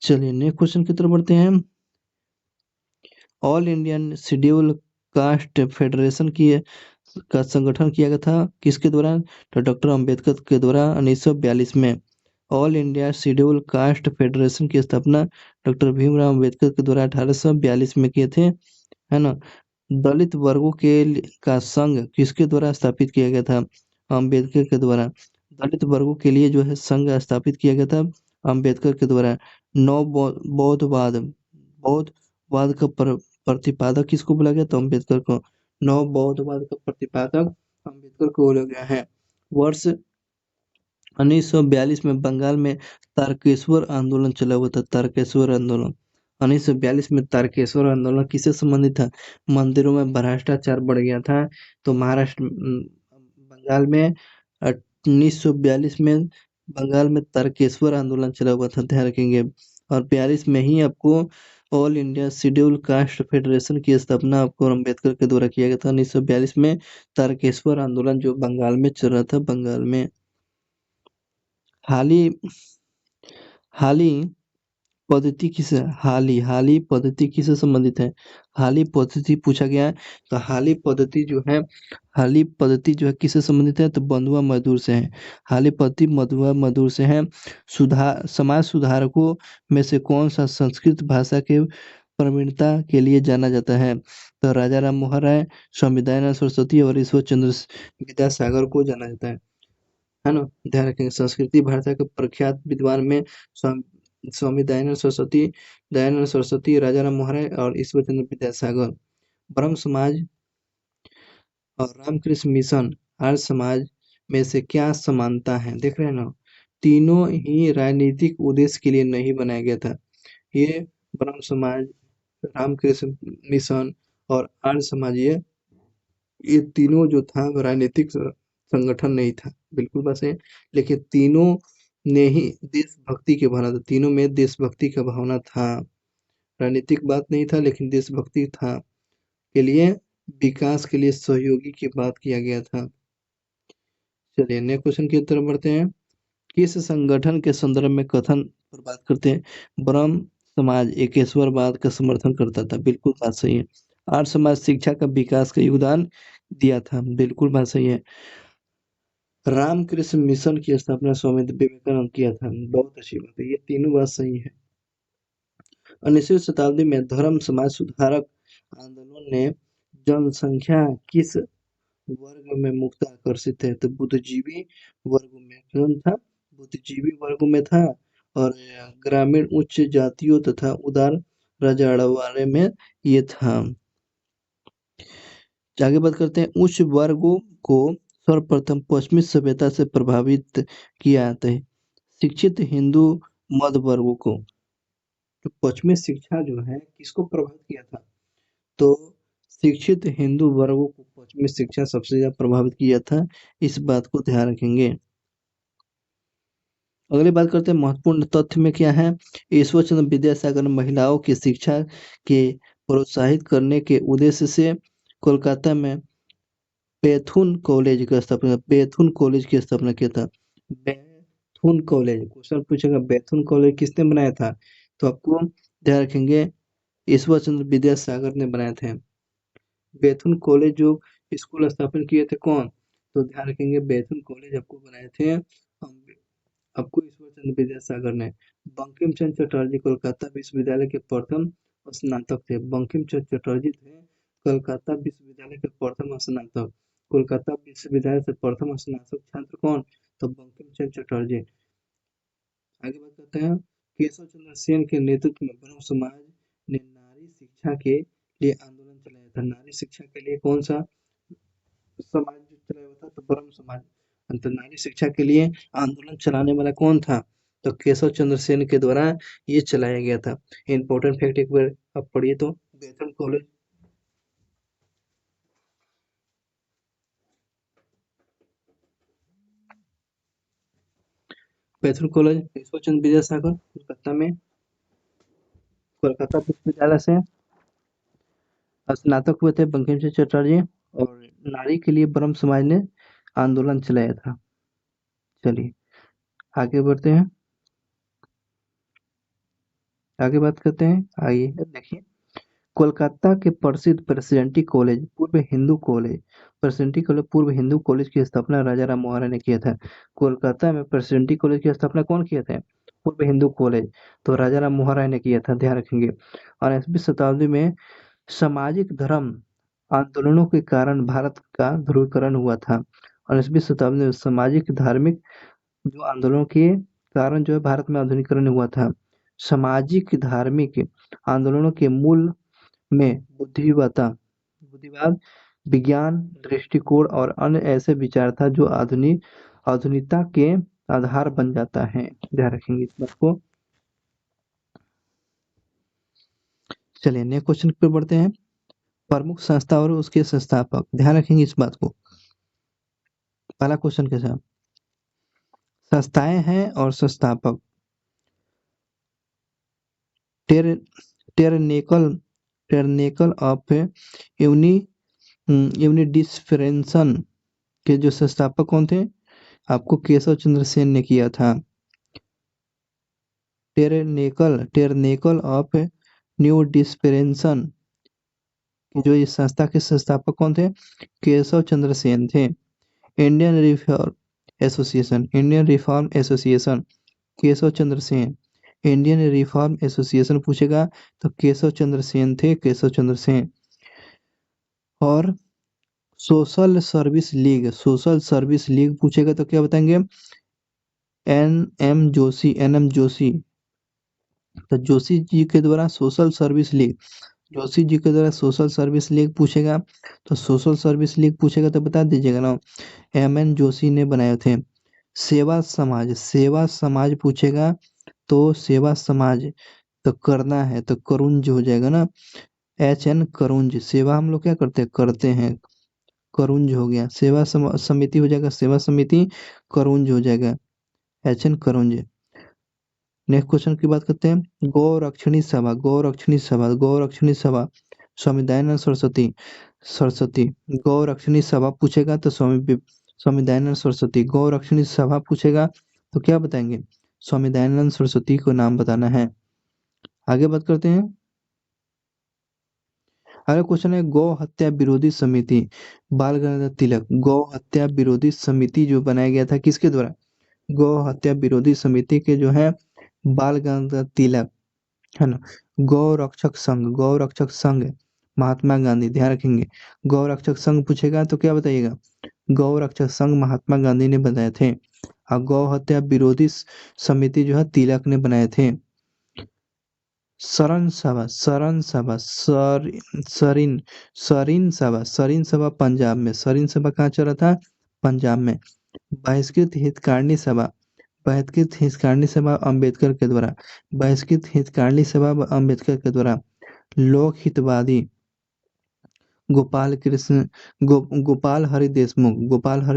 चलिए नेक्स्ट क्वेश्चन की तरफ बढ़ते हैं। All Indian schedule caste federation की का संगठन किया गया था किसके द्वारा? तो डॉक्टर अंबेडकर के द्वारा 1942 में। All India schedule caste federation की स्थापना डॉक्टर भीमराव अंबेडकर के द्वारा 1842 में किए थे, है ना। दलित वर्गों का संघ किसके द्वारा स्थापित किया गया था? अंबेडकर के द्वारा। दलित वर्गों के लिए जो है संघ स्थापित किया गया था अंबेडकर के द्वारा। नौ बौद्धवाद बौद्धवाद का प्रतिपादक किसको बोला गया? तो अंबेडकर को। नौ बौद्धवाद का प्रतिपादक अंबेडकर को बोला गया है। वर्ष 1942 में बंगाल में तारकेश्वर आंदोलन चला हुआ था। तारकेश्वर आंदोलन 1942 में तारकेश्वर आंदोलन किससे संबंधित था? मंदिरों में भ्रष्टाचार बढ़ गया था, तो बंगाल में 1942 में बंगाल में तारकेश्वर आंदोलन चला हुआ था, ध्यान रखेंगे। और 42 में ही आपको all India schedule caste federation की स्थापना आपको अम्बेडकर के द्वारा किया गया था 1942 में। तारकेश्वर आंदोलन जो बंगाल में चल रहा था, बंगाल में। हाली हाली हाली पद्धति किससे संबंधित है? हाली पद्धति पूछा गया है, तो हाली पद्धति जो है किससे संबंधित है? तो बंधुआ मजदूर से है। हाली पद्धति बंधुआ मजदूर से है। समाज सुधारकों में से कौन सा संस्कृत भाषा के प्रवीणता के लिए जाना जाता है? तो राजा राम मोहन राय, स्वामी दयानंद सरस्वती और ईश्वर चंद्र विद्यासागर को जाना जाता है ना। ध्यान रखेंगे संस्कृति भाषा के प्रख्यात विद्वान में स्वामी दयानंद सरस्वती, राजा राम मोहन राय और ईश्वर चंद्र विद्यासागर। ब्रह्म समाज और रामकृष्ण मिशन आर्य समाज में से क्या समानता है? देख रहे हैं ना, तीनों ही राजनीतिक उद्देश्य के लिए नहीं बनाया गया था। ये ब्रह्म समाज, रामकृष्ण मिशन और आर्य समाज, ये तीनों जो था वो राजनीतिक संगठन नहीं था, बिल्कुल बात है। लेकिन तीनों ने ही देशभक्ति के भावना था, तीनों में देशभक्ति का भावना था। राजनीतिक बात नहीं था लेकिन देशभक्ति था, के लिए विकास के लिए सहयोगी की बात किया गया था। चलिए नेक्स्ट क्वेश्चन की तरफ बढ़ते हैं। किस संगठन के संदर्भ में कथन पर बात करते हैं? ब्रह्म समाज एकेश्वरवाद का समर्थन करता था, बिल्कुल बात सही है। आर्य समाज शिक्षा का विकास का योगदान दिया था, बिल्कुल बात सही है। रामकृष्ण मिशन की स्थापना स्वामी विवेकानंद किया था, बहुत अच्छी बात है, ये तीनों बात सही है। 19वीं शताब्दी में धर्म समाज सुधारक आंदोलन ने जनसंख्या किस वर्ग में मुक्त आकर्षित है? तो बुद्धिजीवी वर्ग में कौन था? बुद्धिजीवी वर्ग में था। और ग्रामीण उच्च जातियों तथा उदार रजवाड़े में ये था। आगे बात करते हैं। उच्च वर्गों को सर्वप्रथम पश्चिमी सभ्यता से प्रभावित किया था शिक्षित हिंदू मध्य वर्गों को। तो पश्चिमी शिक्षा जो है किसको प्रभावित किया था? तो शिक्षित हिंदू वर्गों को पश्चिमी शिक्षा सबसे ज्यादा प्रभावित किया था, इस बात को ध्यान रखेंगे। अगली बात करते हैं, महत्वपूर्ण तथ्य में क्या है? ईश्वर चंद्र विद्यासागर ने महिलाओं की शिक्षा के प्रोत्साहित करने के उद्देश्य से कोलकाता में बेथुन कॉलेज की स्थापना किया था। बेथुन कॉलेज, क्वेश्चन पूछेगा बेथुन कॉलेज किसने बनाया था? तो आपको ध्यान रखेंगे ईश्वर चंद्र विद्यासागर ने बनाए थे। बेथुन कॉलेज जो स्कूल स्थापन किए थे कौन? तो ध्यान रखेंगे बेथुन कॉलेज आपको बनाए थे आपको ईश्वर चंद्र विद्यासागर ने। बंकिम चंद्र चटर्जी कोलकाता विश्वविद्यालय के प्रथम स्नातक थे। बंकिम चंद्र चटर्जी थे कोलकाता विश्वविद्यालय के प्रथम स्नातक। कोलकाता विश्वविद्यालय से प्रथम स्नातक छात्र कौन? तो बंकिम चंद्र चटर्जी। आगे बात करते हैं, केशव चंद्र सेन के नेतृत्व में ब्रह्म समाज ने नारी शिक्षा के लिए आंदोलन चलाया था। नारी शिक्षा के लिए कौन सा समाज चलाया तो ब्रह्म समाज। तो नारी शिक्षा के लिए आंदोलन चलाने वाला कौन था? तो केशव चंद्र सेन के द्वारा ये चलाया गया था। इम्पोर्टेंट फैक्ट एक बार आप पढ़िए तो बेथुन कॉलेज बेथुन कॉलेज केशव चंद्र विद्यासागर कोलकाता में, कोलकाता विश्वविद्यालय से स्नातक हुए थे बंकिम चंद्र चटर्जी, और नारी के लिए ब्रह्म समाज ने आंदोलन चलाया था। चलिए आगे बढ़ते हैं, आगे बात करते हैं। आइए देखिए, कोलकाता के प्रसिद्ध प्रेसिडेंटी कॉलेज पूर्व हिंदू कॉलेज, प्रेसिडेंटी कॉलेज पूर्व हिंदू कॉलेज की स्थापना राजा राम मोहन राय ने किया था। कोलकाता में प्रेसिडेंटी कॉलेज की स्थापना कौन किया था? पूर्व हिंदू कॉलेज, तो राजा राम मोहन राय ने किया था, ध्यान रखेंगे। 19वीं शताब्दी में सामाजिक धर्म आंदोलनों के कारण भारत का ध्रुवीकरण हुआ था। 19वीं शताब्दी में सामाजिक धार्मिक जो आंदोलनों के कारण जो है भारत में आधुनिकीकरण हुआ था। सामाजिक धार्मिक आंदोलनों के मूल में बुद्धिवाद, विज्ञान दृष्टिकोण और अन्य ऐसे विचार था जो आधुनिकता के आधार बन जाता है। ध्यान रखेंगे इस बात को। चलिए नेक्स्ट क्वेश्चन पे बढ़ते हैं। प्रमुख संस्था और उसके संस्थापक, ध्यान रखेंगे इस बात को। पहला क्वेश्चन के साथ संस्थाएं हैं और संस्थापक। टेर टेरनेकल टेरनेकल ऑफ यूनि यूनिडिफरेंसन के जो संस्थापक कौन थे? आपको केशव चंद्र सेन ने किया था। टेरनेकल ऑफ न्यू डिस्पेंसन की जो इस संस्था के संस्थापक कौन थे? केशव चंद्र सेन थे। Indian reform association Keshav Chandra Sen. Indian reform association पूछेगा तो केशव चंद्र सेन थे, केशव चंद्र सेन। और सोशल सर्विस लीग पूछेगा तो क्या बताएंगे? N M Joshi. तो जोशी जी के द्वारा social service league, Joshi ji के द्वारा सोशल सर्विस लीग पूछेगा तो सोशल सर्विस लीग पूछेगा तो बता दीजिएगा ना, एम जोशी ने बनाए थे। सेवा समाज पूछेगा तो सेवा समाज तो करना है तो करुंज हो जाएगा ना, करुंज। सेवा हम लोग क्या करते हैं, करुंज हो गया। समिति हो जाएगा सेवा समिति, करुंज हो जाएगा करुंज। नेक्स्ट क्वेश्चन की बात करते हैं। गौ रक्षणी सभा स्वामी दयानंद सरस्वती। गौ रक्षणी सभा पूछेगा तो स्वामी दयानंद सरस्वती। गौ रक्षणी सभा पूछेगा तो क्या बताएंगे? स्वामी दयानंद सरस्वती को नाम बताना है। आगे बात करते हैं। अगला क्वेश्चन है गौ हत्या विरोधी समिति, बाल गंगाधर तिलक। गौ हत्या विरोधी समिति जो बनाया गया था किसके द्वारा? गौ हत्या विरोधी समिति के जो है बाल गंगाधर तिलक, है ना। गौ रक्षक संघ महात्मा गांधी, ध्यान रखेंगे। गौ रक्षक संघ पूछेगा तो क्या बताइएगा? गौ रक्षक संघ महात्मा गांधी ने बनाए थे। और गौ हत्या विरोधी समिति जो है तिलक ने बनाए थे। शरण सभा सरीन सभा पंजाब में। सरीन सभा कहाँ चला था? पंजाब में। बहिष्कृत हितकारिणी सभा अम्बेडकर के द्वारा। बहिष्कृत हितकारिणी सभा अम्बेडकर के द्वारा। लोक हितवादी गोपाल हरि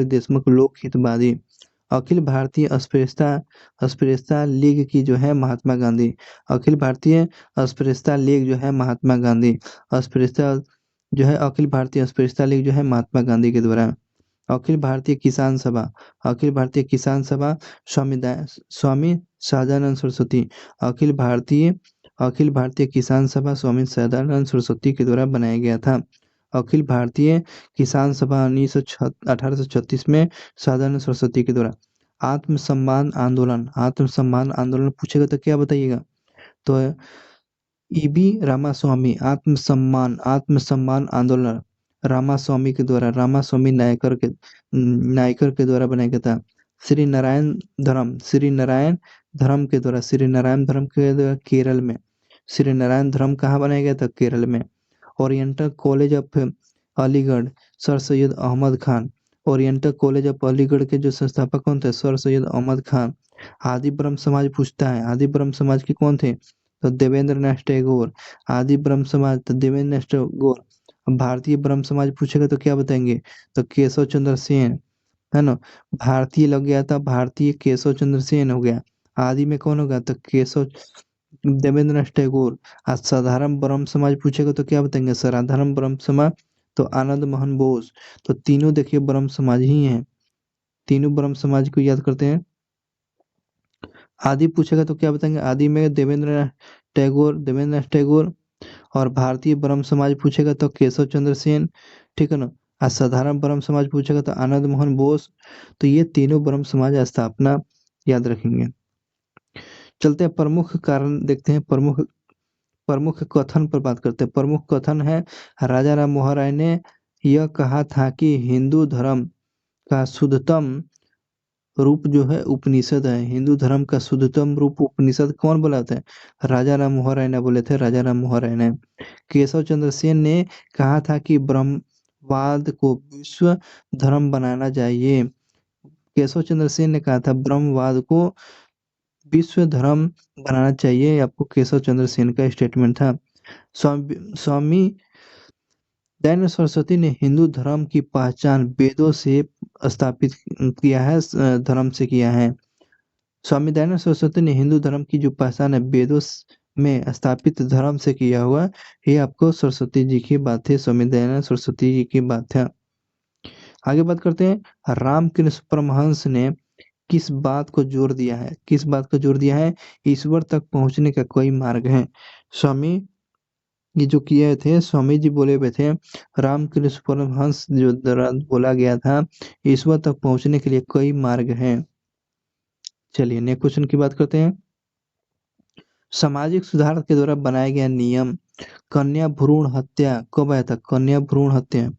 देशमुख लोक हितवादी। अखिल भारतीय अस्पृश्यता लीग की जो है महात्मा गांधी। अखिल भारतीय अस्पृश्यता लीग जो है महात्मा गांधी। अस्पृश्यता जो है अखिल भारतीय अस्पृश्यता लीग जो है महात्मा गांधी के द्वारा। अखिल भारतीय किसान सभा स्वामी सदानंद सरस्वती। अखिल भारतीय किसान सभा स्वामी सदानंद सरस्वती के द्वारा बनाया गया था। अखिल भारतीय किसान सभा 1836 में सदानंद सरस्वती के द्वारा। आत्मसम्मान आंदोलन पूछेगा तो क्या बताइएगा? तो ईबी रामास्वामी आत्मसम्मान आंदोलन रामास्वामी के द्वारा, रामास्वामी नायकर के द्वारा बनाया गया था। श्री नारायण धर्म के द्वारा केरल में। श्री नारायण धर्म कहाँ बनाया गया था? केरल में। Oriental college of Aligarh sir Syed Ahmed Khan. Oriental college of Aligarh के जो संस्थापक कौन थे? सर सैयद अहमद खान। आदि ब्रह्म समाज पूछता है, आदि ब्रह्म समाज के कौन थे? तो देवेंद्र नाथ टैगोर। आदि ब्रह्म समाज तो देवेंद्र नाथ टैगोर। अब भारतीय ब्रह्म समाज पूछेगा तो क्या बताएंगे? तो केशव चंद्र सेन, है ना। भारतीय लग गया था, भारतीय केशव चंद्र सेन हो गया। आदि में कौन होगा? तो केशव देवेंद्र नाथ टैगोर। आज साधारण ब्रह्म समाज पूछेगा तो क्या बताएंगे? साधारण ब्रह्म समाज तो आनंद मोहन बोस। तो तीनों देखिए ब्रह्म समाज ही हैं, तीनों ब्रह्म समाज को याद करते हैं। आदि पूछेगा तो क्या बताएंगे? आदि में देवेंद्र नाथ टैगोर। और भारतीय ब्रह्म समाज पूछेगा तो केशव चंद्र सेन, ठीक है ना। आज साधारण ब्रह्म समाज पूछेगा तो आनंद मोहन बोस। तो ये तीनों ब्रह्म समाज स्थापना याद रखेंगे। चलते हैं प्रमुख कारण देखते हैं, प्रमुख प्रमुख कथन पर बात करते हैं। प्रमुख कथन है, राजा राम मोहन राय ने यह कहा था कि हिंदू धर्म का शुद्धतम रूप जो है उपनिषद है। हिंदू धर्म का शुद्धतम रूप उपनिषद कौन बोला था? राजा राम मोहन राय ने बोले थे, राजा राम मोहन राय ने। केशव चंद्र सेन ने कहा था कि ब्रह्मवाद को विश्व धर्म बनाना चाहिए। केशव चंद्र सेन ने कहा था ब्रह्मवाद को विश्व धर्म बनाना चाहिए, ये आपको केशव चंद्र सेन का स्टेटमेंट था। स्वामी दयानंद सरस्वती ने हिंदू धर्म की पहचान वेदों से स्थापित किया है, धर्म से किया है। स्वामी दयानंद सरस्वती ने हिंदू धर्म की जो पहचान है वेदों में स्थापित धर्म से किया हुआ। ये आपको सरस्वती जी की बात है, स्वामी दयानंद सरस्वती जी की बात है। आगे बात करते हैं, रामकृष्ण परमहंस ने किस बात को जोर दिया है? किस बात को जोर दिया है? ईश्वर तक पहुंचने का कोई मार्ग है। स्वामी ये जो किए थे, स्वामी जी बोले हुए थे, रामकृष्ण परमहंस जो द्वारा बोला गया था, ईश्वर तक पहुंचने के लिए कई मार्ग हैं। चलिए नेक्स्ट क्वेश्चन की बात करते हैं। सामाजिक सुधार के द्वारा बनाया गया नियम कन्या भ्रूण हत्या कब आया था? कन्या भ्रूण हत्या,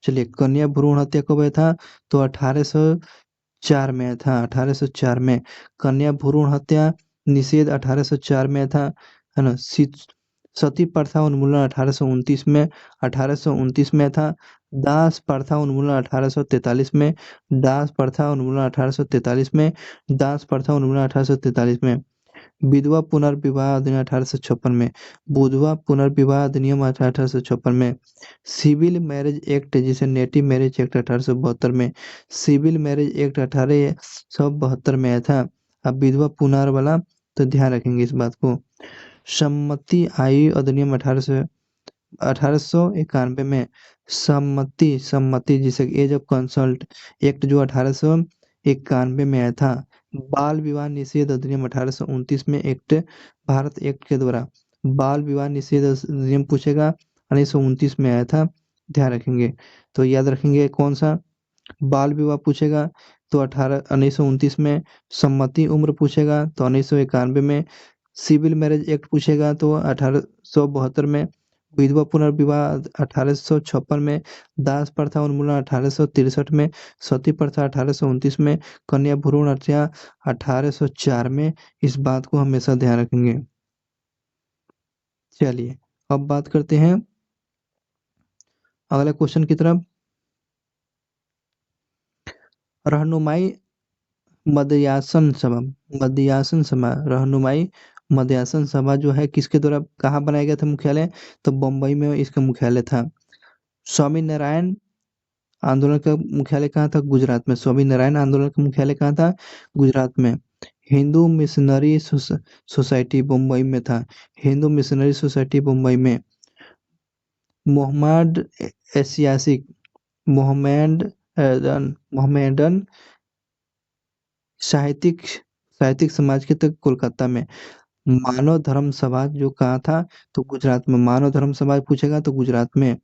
चलिए कन्या भ्रूण हत्या कब आया था? तो 1804 में आया था, 1804 में। कन्या भ्रूण हत्या निषेध 1804 में था, है ना। सती प्रथा उन्मूलन 1829 में, 1829 में था। दास प्रथा उन्मूलन 1843 में, दास प्रथा उन्मूलन 1843 में, दास प्रथा उन्मूलन 1843 में। विधवा पुनर्विवाह अधिनियम 1856 में, विधवा पुनर्विवाह अधिनियम 1856 में। सिविल मैरिज एक्ट जिसे नेटिव मैरिज एक्ट 1872 में, सिविल मैरिज एक्ट 1872 में आया था। अब विधवा पुनर्वाला, तो ध्यान रखेंगे इस बात को। सम्मति आयु अधिनियम 1891 में। सम्मति सम्मति जिसे एज ऑफ कंसल्ट एक्ट जो 1891 में आया था। बाल विवाह निषेध अधिनियम 1829 में एक्ट, भारत एक्ट के द्वारा बाल विवाह निषेध अधिनियम पूछेगा, 1929 में आया था, ध्यान रखेंगे। तो याद रखेंगे कौन सा बाल विवाह पूछेगा तो 1929 में। सम्मति उम्र पूछेगा तो 1991 में। सिविल मैरिज एक्ट पूछेगा तो 1872 में। विधवा पुनर्विवाह 1856 में। दास प्रथा उन्मूलन 1863 में। सती प्रथा 1829 में। कन्या भ्रूण हत्या 1804 में। इस बात को हमेशा ध्यान रखेंगे। चलिए अब बात करते हैं अगला क्वेश्चन की तरफ। रहनुमाई मध्यासन सभा, मध्यासन सभा, रहनुमाई मध्यासन सभा जो है किसके द्वारा कहाँ बनाया गया था मुख्यालय? तो बम्बई में इसका मुख्यालय था। स्वामी नारायण आंदोलन का मुख्यालय कहाँ था? गुजरात में। स्वामी नारायण आंदोलन का मुख्यालय कहाँ था? गुजरात में। हिंदू मिशनरी सोसाइटी मुंबई में था, हिंदू मिशनरी सोसाइटी मुंबई में। मोहम्मद एशियासिक मोहम्मदन साहित्यिक साहित्यिक समाज के तक कोलकाता में। मानव धर्म सभा जो कहा था? तो गुजरात में। मानव धर्म समाज पूछेगा तो गुजरात में।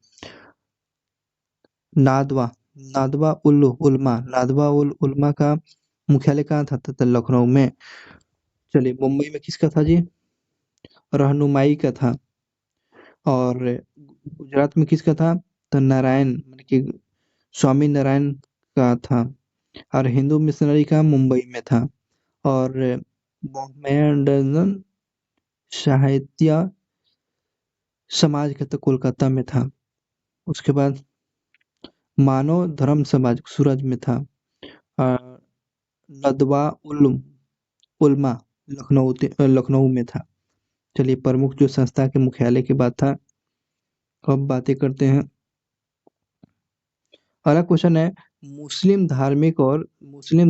नादवा नादवा उल उलमा, नादवा उल उलमा का मुख्यालय कहाँ था? तो लखनऊ में। चलिए मुंबई में किसका था जी? रहनुमाई का था। और गुजरात में किसका था? तो नारायण माने कि स्वामी नारायण का था। और हिंदू मिशनरी का मुंबई में था। और मोहम्मदन साहित्य समाज का तो कोलकाता में था। उसके बाद मानव धर्म समाज सूरज में था। अ, नदवा उल उलमा लखनऊ में था। चलिए प्रमुख जो संस्था के मुख्यालय की बात था, अब बातें करते हैं। अगला क्वेश्चन है, मुस्लिम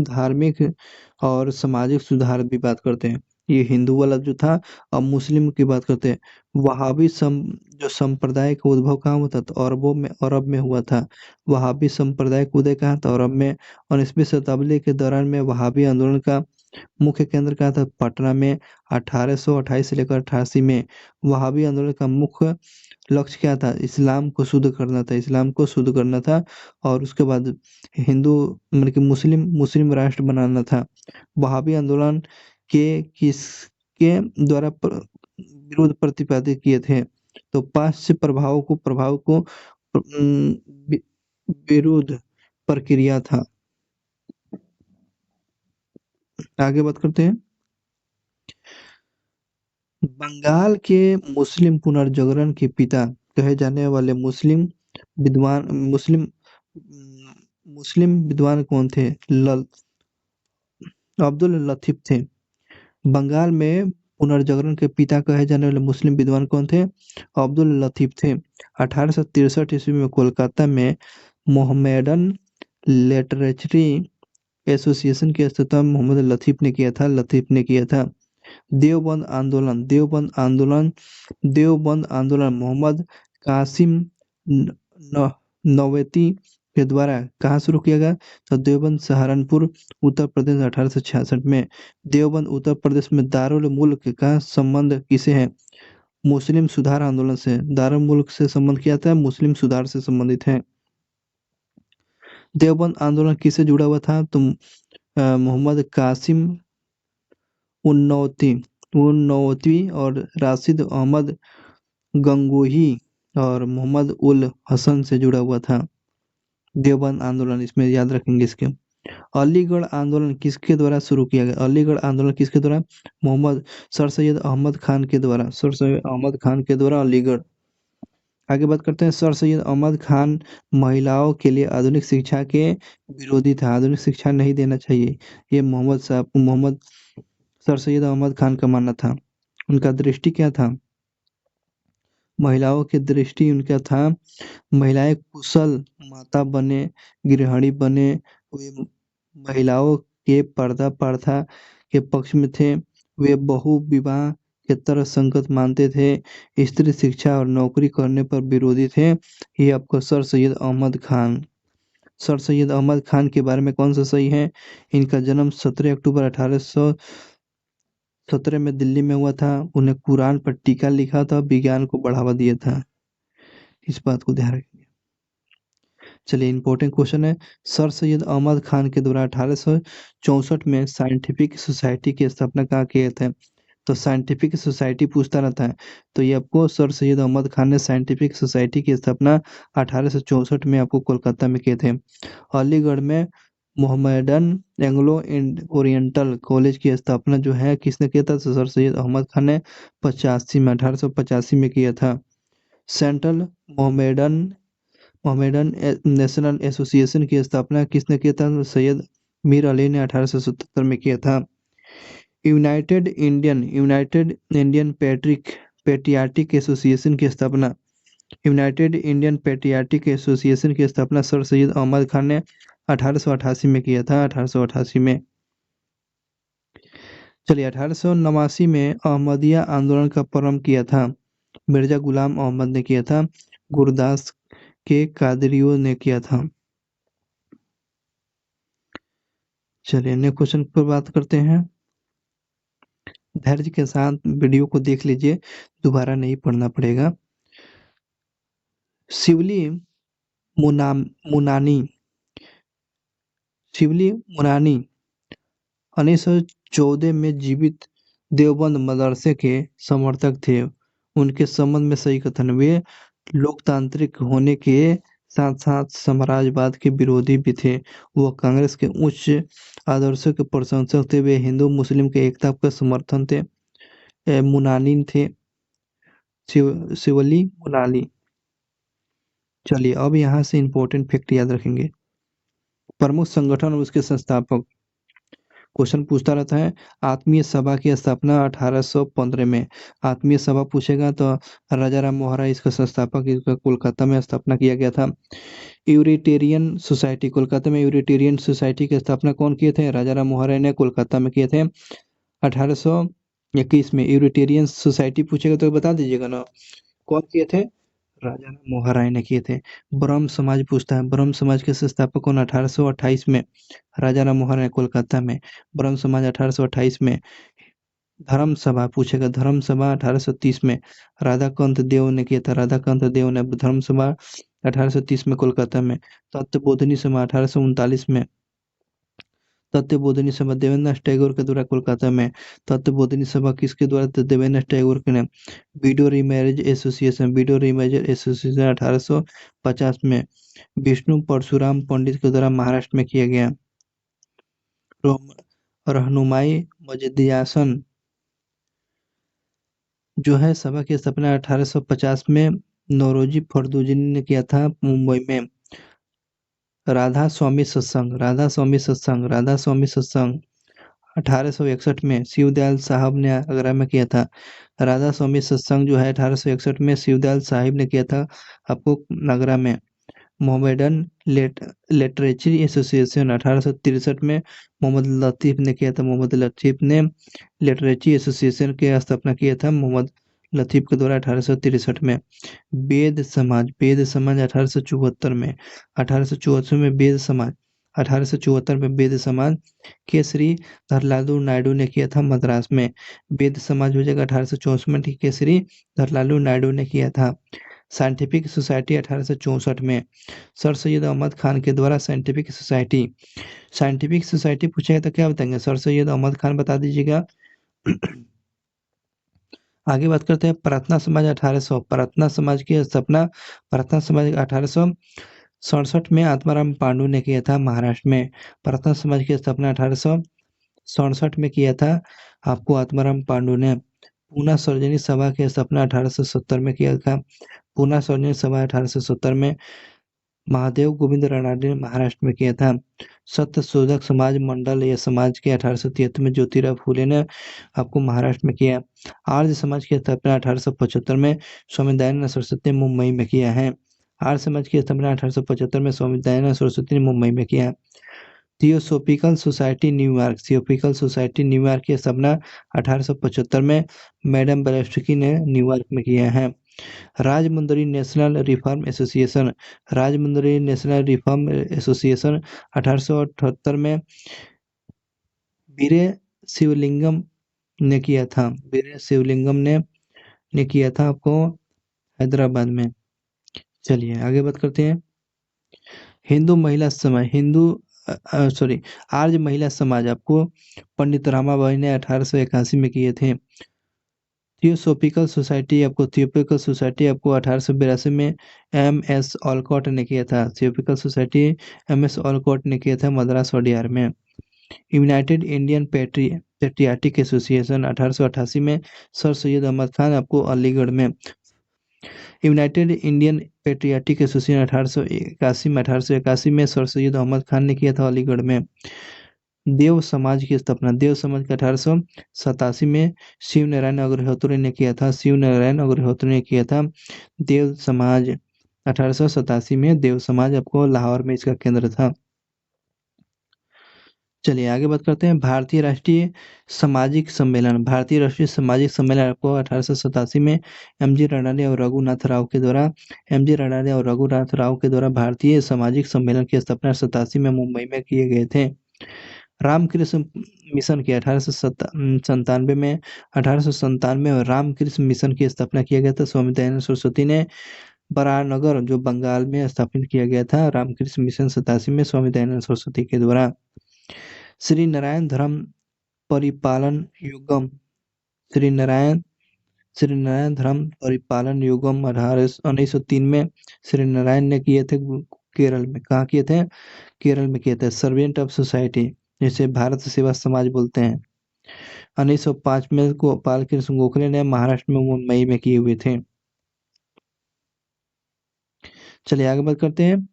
धार्मिक और सामाजिक सुधार की बात करते हैं। ये हिंदू वाला जो था, अब मुस्लिम की बात करते हैं। वहाबी जो संप्रदाय का उद्भव कहाँ हुआ था, तो अरब में हुआ था। वहाबी संप्रदाय का उदय कहाँ था, अरब में। 19वीं शताब्दी के दौरान में वहाबी आंदोलन का मुख्य केंद्र कहाँ था, पटना में। 1828 से लेकर 88 में वहाबी आंदोलन का मुख्य लक्ष्य क्या था, इस्लाम को शुद्ध करना था, इस्लाम को शुद्ध करना था। और उसके बाद हिंदू मतलब कि मुस्लिम राष्ट्र बनाना था। वहाबी आंदोलन के किसके द्वारा विरोध प्रतिपादित किए थे, तो पाश्चात्य प्रभाव को वि- विरोध प्रक्रिया था। आगे बात करते हैं। बंगाल के मुस्लिम पुनर्जागरण के पिता कहे जाने वाले विद्वान मुस्लिम मुस्लिम विद्वान कौन थे, अब्दुल लतीफ थे। बंगाल में पुनर्जागरण के पिता कहे जाने वाले मुस्लिम विद्वान कौन थे, अब्दुल लतीफ थे। 1863 ईस्वी में कोलकाता में मोहम्मडन लिटरेचरी एसोसिएशन की स्थापना मोहम्मद लतीफ ने किया था। देवबंद आंदोलन मोहम्मद कासिम न, न, नौवेती के द्वारा कहाँ शुरू किया गया, तो देवबंद सहारनपुर उत्तर प्रदेश 1866 में। देवबंद उत्तर प्रदेश में दारुल मुल्क का संबंध किसे है, मुस्लिम सुधार आंदोलन से। दारुल मुल्क से संबंध किया था, मुस्लिम सुधार से संबंधित है। देवबंद आंदोलन किससे जुड़ा हुआ था, तो मोहम्मद कासिम उन्नौती उन्नौती और राशिद अहमद गंगोही और मोहम्मद उल हसन से जुड़ा हुआ था। देवबंद आंदोलन इसमें याद रखेंगे इसके। अलीगढ़ आंदोलन किसके द्वारा शुरू किया गया, अलीगढ़ आंदोलन किसके द्वारा, मोहम्मद सर सैयद अहमद खान के द्वारा, अलीगढ़। आगे बात करते हैं। सर सैयद अहमद खान महिलाओं के लिए आधुनिक शिक्षा के विरोधी था, आधुनिक शिक्षा नहीं देना चाहिए, ये मोहम्मद सर सैयद अहमद खान का मानना था। उनका दृष्टि क्या था, महिलाओं की दृष्टि उनका था, महिलाएं कुशल माता बने, गृहिणी बने। वे महिलाओं के पर्दा प्रथा के पक्ष में थे। वे बहु विवाह के तरह संगत मानते थे। स्त्री शिक्षा और नौकरी करने पर विरोधी थे। ये आपको सर सैयद अहमद खान। सर सैयद अहमद खान के बारे में कौन सा सही है, इनका जन्म 17 अक्टूबर 1817 में दिल्ली में हुआ था। उन्हें कुरान पर टीका लिखा था, विज्ञान को बढ़ावा दिया था। इस बात को ध्यान रखिए। चलिए इंपॉर्टेंट क्वेश्चन है। सर सैयद अहमद खान के द्वारा 1864 में साइंटिफिक सोसाइटी की स्थापना कहाँ किए थे, तो साइंटिफिक सोसाइटी पूछता रहता है, तो ये आपको सर सैयद अहमद खान ने साइंटिफिक सोसाइटी की स्थापना 1864 में आपको कोलकाता में किए थे। अलीगढ़ में मोहम्मडन एंग्लो ओरिएंटल कॉलेज की स्थापना जो है किसने किया था, तो सर सैयद अहमद खान ने 1885 में किया था। Central Mohammedan Mohammedan national association की स्थापना किसने किया था, सैयद मीर अली ने 1877 में किया था। यूनाइटेड इंडियन पेट्रियाटिक एसोसिएशन की स्थापना सर सैयद अहमद खान ने 1888 में किया था, 1888 में। चलिए 1889 में अहमदिया आंदोलन का प्रारंभ किया था, मिर्जा गुलाम अहमद ने किया था, गुरदास के कादरियों ने किया था। चलिए अन्य क्वेश्चन पर बात करते हैं। धैर्य के साथ वीडियो को देख लीजिए, दोबारा नहीं पढ़ना पड़ेगा। शिवली मुना मुनानी शिवली मुनानी 1914 में जीवित देवबंद मदरसे के समर्थक थे। उनके संबंध में सही कथन, वे लोकतांत्रिक होने के साथ साथ साम्राज्यवाद के विरोधी भी थे। वह कांग्रेस के उच्च आदर्शों के प्रशंसक थे। वे हिंदू मुस्लिम के एकता का समर्थन थे। मुनानी थे, शिवली मुनानी। चलिए अब यहाँ से इम्पोर्टेंट फैक्ट याद रखेंगे। प्रमुख संगठन और उसके संस्थापक। क्वेश्चन पूछता रहता है। आत्मीय सभा की स्थापना 1815 में। आत्मीय सभा पूछेगा तो राजा राम मोहन राय इसका संस्थापक, इसका कोलकाता में स्थापना किया गया था। यूरिटेरियन सोसाइटी, कोलकाता में यूरिटेरियन सोसाइटी की स्थापना कौन किए थे? राजा राम मोहन राय ने कोलकाता में किए थे 1821 में। यूरिटेरियन सोसाइटी पूछेगा तो बता दीजिएगा ना, कौन किए थे? राजा राम मोहन राय ने किए थे। ब्रह्म समाज पूछता है। ब्रह्म समाज के संस्थापक कौन? 1828 में राजा राम मोहन राय, कोलकाता में। ब्रह्म समाज 1828 में। धर्म सभा पूछेगा। धर्म सभा 1830 में राधाकांत देव ने किया था। राधाकांत देव ने धर्म सभा 1830 में कोलकाता में। तत्वबोधिनी सभा 1839 में। तत्वबोधिनी सभा देवेंद्र टैगोर के द्वारा कोलकाता में। तत्वबोधिनी सभा किसके द्वारा? तो देवेंद्र टैगोर के ने। Window remarriage association, window remarriage association 1850 में विष्णु परशुराम पंडित के द्वारा महाराष्ट्र में किया गया। रहनुमाई मजदियासन जो है सभा की स्थापना 1850 में नौरोजी फरदुजी ने किया था मुंबई में। राधा स्वामी सत्संग, राधा स्वामी सत्संग, राधा स्वामी सत्संग 1861 में शिवदयाल साहब ने आगरा में किया था। राधा स्वामी सत्संग जो है 1861 में शिवदयाल साहिब ने किया था आपको आगरा में। मोहम्मदन लिटरेचर एसोसिएशन 1863 में मोहम्मद लतीफ़ ने किया था। मोहम्मद लतीफ़ ने लिटरेचर एसोसिएशन की स्थापना किया था मोहम्मद लतीफ़ के द्वारा 1863 में। वेद समाज, वेद समाज 1874 में। 1874 में वेद समाज, 1874 में वेद समाज के श्री धरलालू नायडू ने किया था मद्रास में। वेद समाज हो जाएगा 1864 में, के श्री धरलालू नायडू ने किया था। साइंटिफिक सोसाइटी 1864 में सर सैयद अहमद खान के द्वारा साइंटिफिक सोसाइटी। साइंटिफिक सोसाइटी पूछेगा तो क्या बताएंगे? सर सैयद अहमद खान बता दीजिएगा। आगे बात करते हैं प्रार्थना समाज 1800। प्रार्थना समाज की स्थापना, प्रार्थना समाज 1867 में आत्माराम पांडु ने किया था महाराष्ट्र में। प्रार्थना समाज की स्थापना 1867 में किया था आपको आत्माराम पांडु ने। पूना सर्जनी सभा की स्थापना 1870 में किया था। पूना सर्जनी सभा 1870 में महादेव गोविंद रानडे ने महाराष्ट्र में किया था। सत्य शोधक समाज मंडल या समाज के 1873 में ज्योतिराव फूले ने आपको महाराष्ट्र में किया। आर्य समाज की स्थापना 1875 में स्वामी दयानंद सरस्वती ने मुंबई में किया है। आर्य समाज की स्थापना 1875 में स्वामी दयानंद सरस्वती ने मुंबई में किया। Theosophical society New York, theosophical society New York की स्थापना 1875 में मैडम ब्लेवात्स्की ने न्यूयॉर्क में किया है। Rajahmundry national reform association, Rajahmundry national reform association 1878 में वीरे शिवलिंगम ने किया था। वीरे शिवलिंगम ने किया था आपको हैदराबाद में। चलिए आगे बात करते हैं। हिंदू महिला समाज, सॉरी आर्य महिला समाज आपको पंडित रामाबाई ने 1881 में किए थे। थियोसोफिकल सोसाइटी आपको, थियोसोफिकल सोसाइटी आपको 1882 में एम.एस. ऑलकॉट ने किया था। Theosophical society MS. ऑलकॉट ने किया था मद्रास और बिहार में। यूनाइटेड इंडियन पेट्रियाटिक एसोसिएशन 1888 में सर सैयद अहमद खान आपको अलीगढ़ में। यूनाइटेड इंडियन पेट्रियाटिक एसोसिएशन 1881 में सर सैयद अहमद खान ने किया था अलीगढ़ में। देव समाज की स्थापना, देव समाज का 1887 में शिव नारायण अग्निहोत्री ने किया था। शिव नारायण अग्निहोत्री ने किया था देव समाज 1887 में। देव समाज आपको लाहौर में इसका केंद्र था। चलिए आगे बात करते हैं भारतीय राष्ट्रीय सामाजिक सम्मेलन। भारतीय राष्ट्रीय सामाजिक सम्मेलन आपको 1887 में एम.जी. रनाडे और रघुनाथ राव के द्वारा, एम.जी. रनाडे और रघुनाथ राव के द्वारा भारतीय सामाजिक सम्मेलन की स्थापना 87 में मुंबई में किए गए थे। रामकृष्ण मिशन की 1897 में, 1897 में रामकृष्ण मिशन की स्थापना किया गया था। स्वामी दयानंद सरस्वती ने बरानगर जो बंगाल में स्थापित किया गया था रामकृष्ण मिशन 87 में स्वामी दयानंद सरस्वती के द्वारा। श्री नारायण धर्म परिपालन युगम, श्री नारायण धर्म परिपालन युगम 1903 में श्री नारायण ने किए थे केरल में। कहाँ किए थे? केरल में किए थे। सर्वेंट ऑफ सोसाइटी जिसे भारत सेवा समाज बोलते हैं 1905 में गोपाल कृष्ण गोखले ने महाराष्ट्र में मुंबई में किए हुए थे। चलिए आगे बात करते हैं।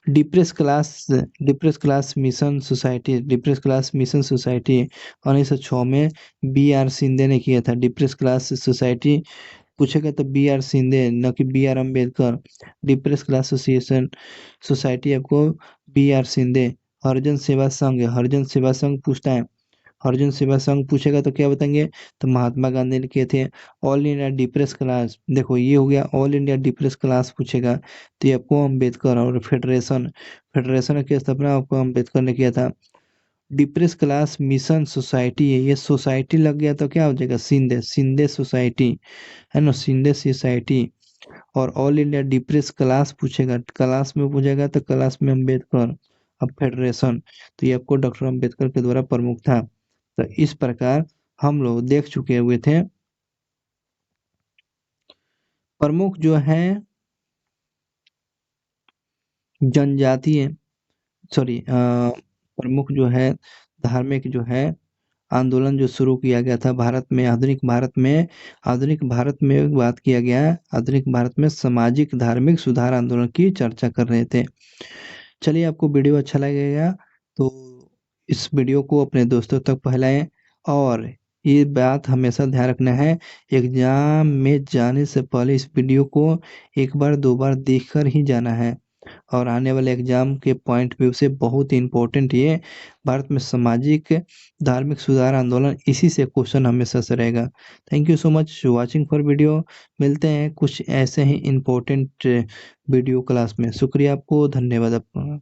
डिप्रेस क्लास मिशन सोसाइटी 1906 में बी आर सिंधे ने किया था। डिप्रेस क्लास सोसाइटी पूछेगा तो बी आर सिंधे, न कि B R Ambedkar. Depress class association society आपको बी आर सिंधे। हरिजन सेवा संघ, हरिजन सेवा संघ पूछता है, हरिजन सेवा संघ पूछेगा तो क्या बताएंगे, तो महात्मा गांधी ने किए थे। ऑल इंडिया डिप्रेस क्लास, देखो ये हो गया ऑल इंडिया डिप्रेस क्लास पूछेगा तो ये आपको अम्बेडकर। और फेडरेशन, फेडरेशन की स्थापना आपको अम्बेडकर ने किया था। डिप्रेस क्लास मिशन सोसाइटी है, ये सोसाइटी लग गया तो क्या हो जाएगा, सिंधे, सिंधे सोसाइटी है ना, सिंधे सोसाइटी। और ऑल इंडिया डिप्रेस क्लास पूछेगा, क्लास में पूछेगा तो क्लास में अम्बेडकर। अब फेडरेशन, तो ये आपको डॉक्टर अम्बेडकर के द्वारा प्रमुख था। तो इस प्रकार हम लोग देख चुके हुए थे प्रमुख जो है जनजातीय, सॉरी प्रमुख जो है धार्मिक जो है आंदोलन जो शुरू किया गया था भारत में, आधुनिक भारत में बात किया गया है। आधुनिक भारत में सामाजिक धार्मिक सुधार आंदोलन की चर्चा कर रहे थे। चलिए आपको वीडियो अच्छा लगेगा तो इस वीडियो को अपने दोस्तों तक फैलाएं। और ये बात हमेशा ध्यान रखना है, एग्जाम में जाने से पहले इस वीडियो को एक बार दो बार देखकर ही जाना है। और आने वाले एग्जाम के पॉइंट व्यू से बहुत ही इम्पोर्टेंट ये भारत में सामाजिक धार्मिक सुधार आंदोलन, इसी से क्वेश्चन हमेशा से रहेगा। Thank you so much watching for video. मिलते हैं कुछ ऐसे ही इम्पोर्टेंट वीडियो क्लास में। शुक्रिया आपको, धन्यवाद आपका।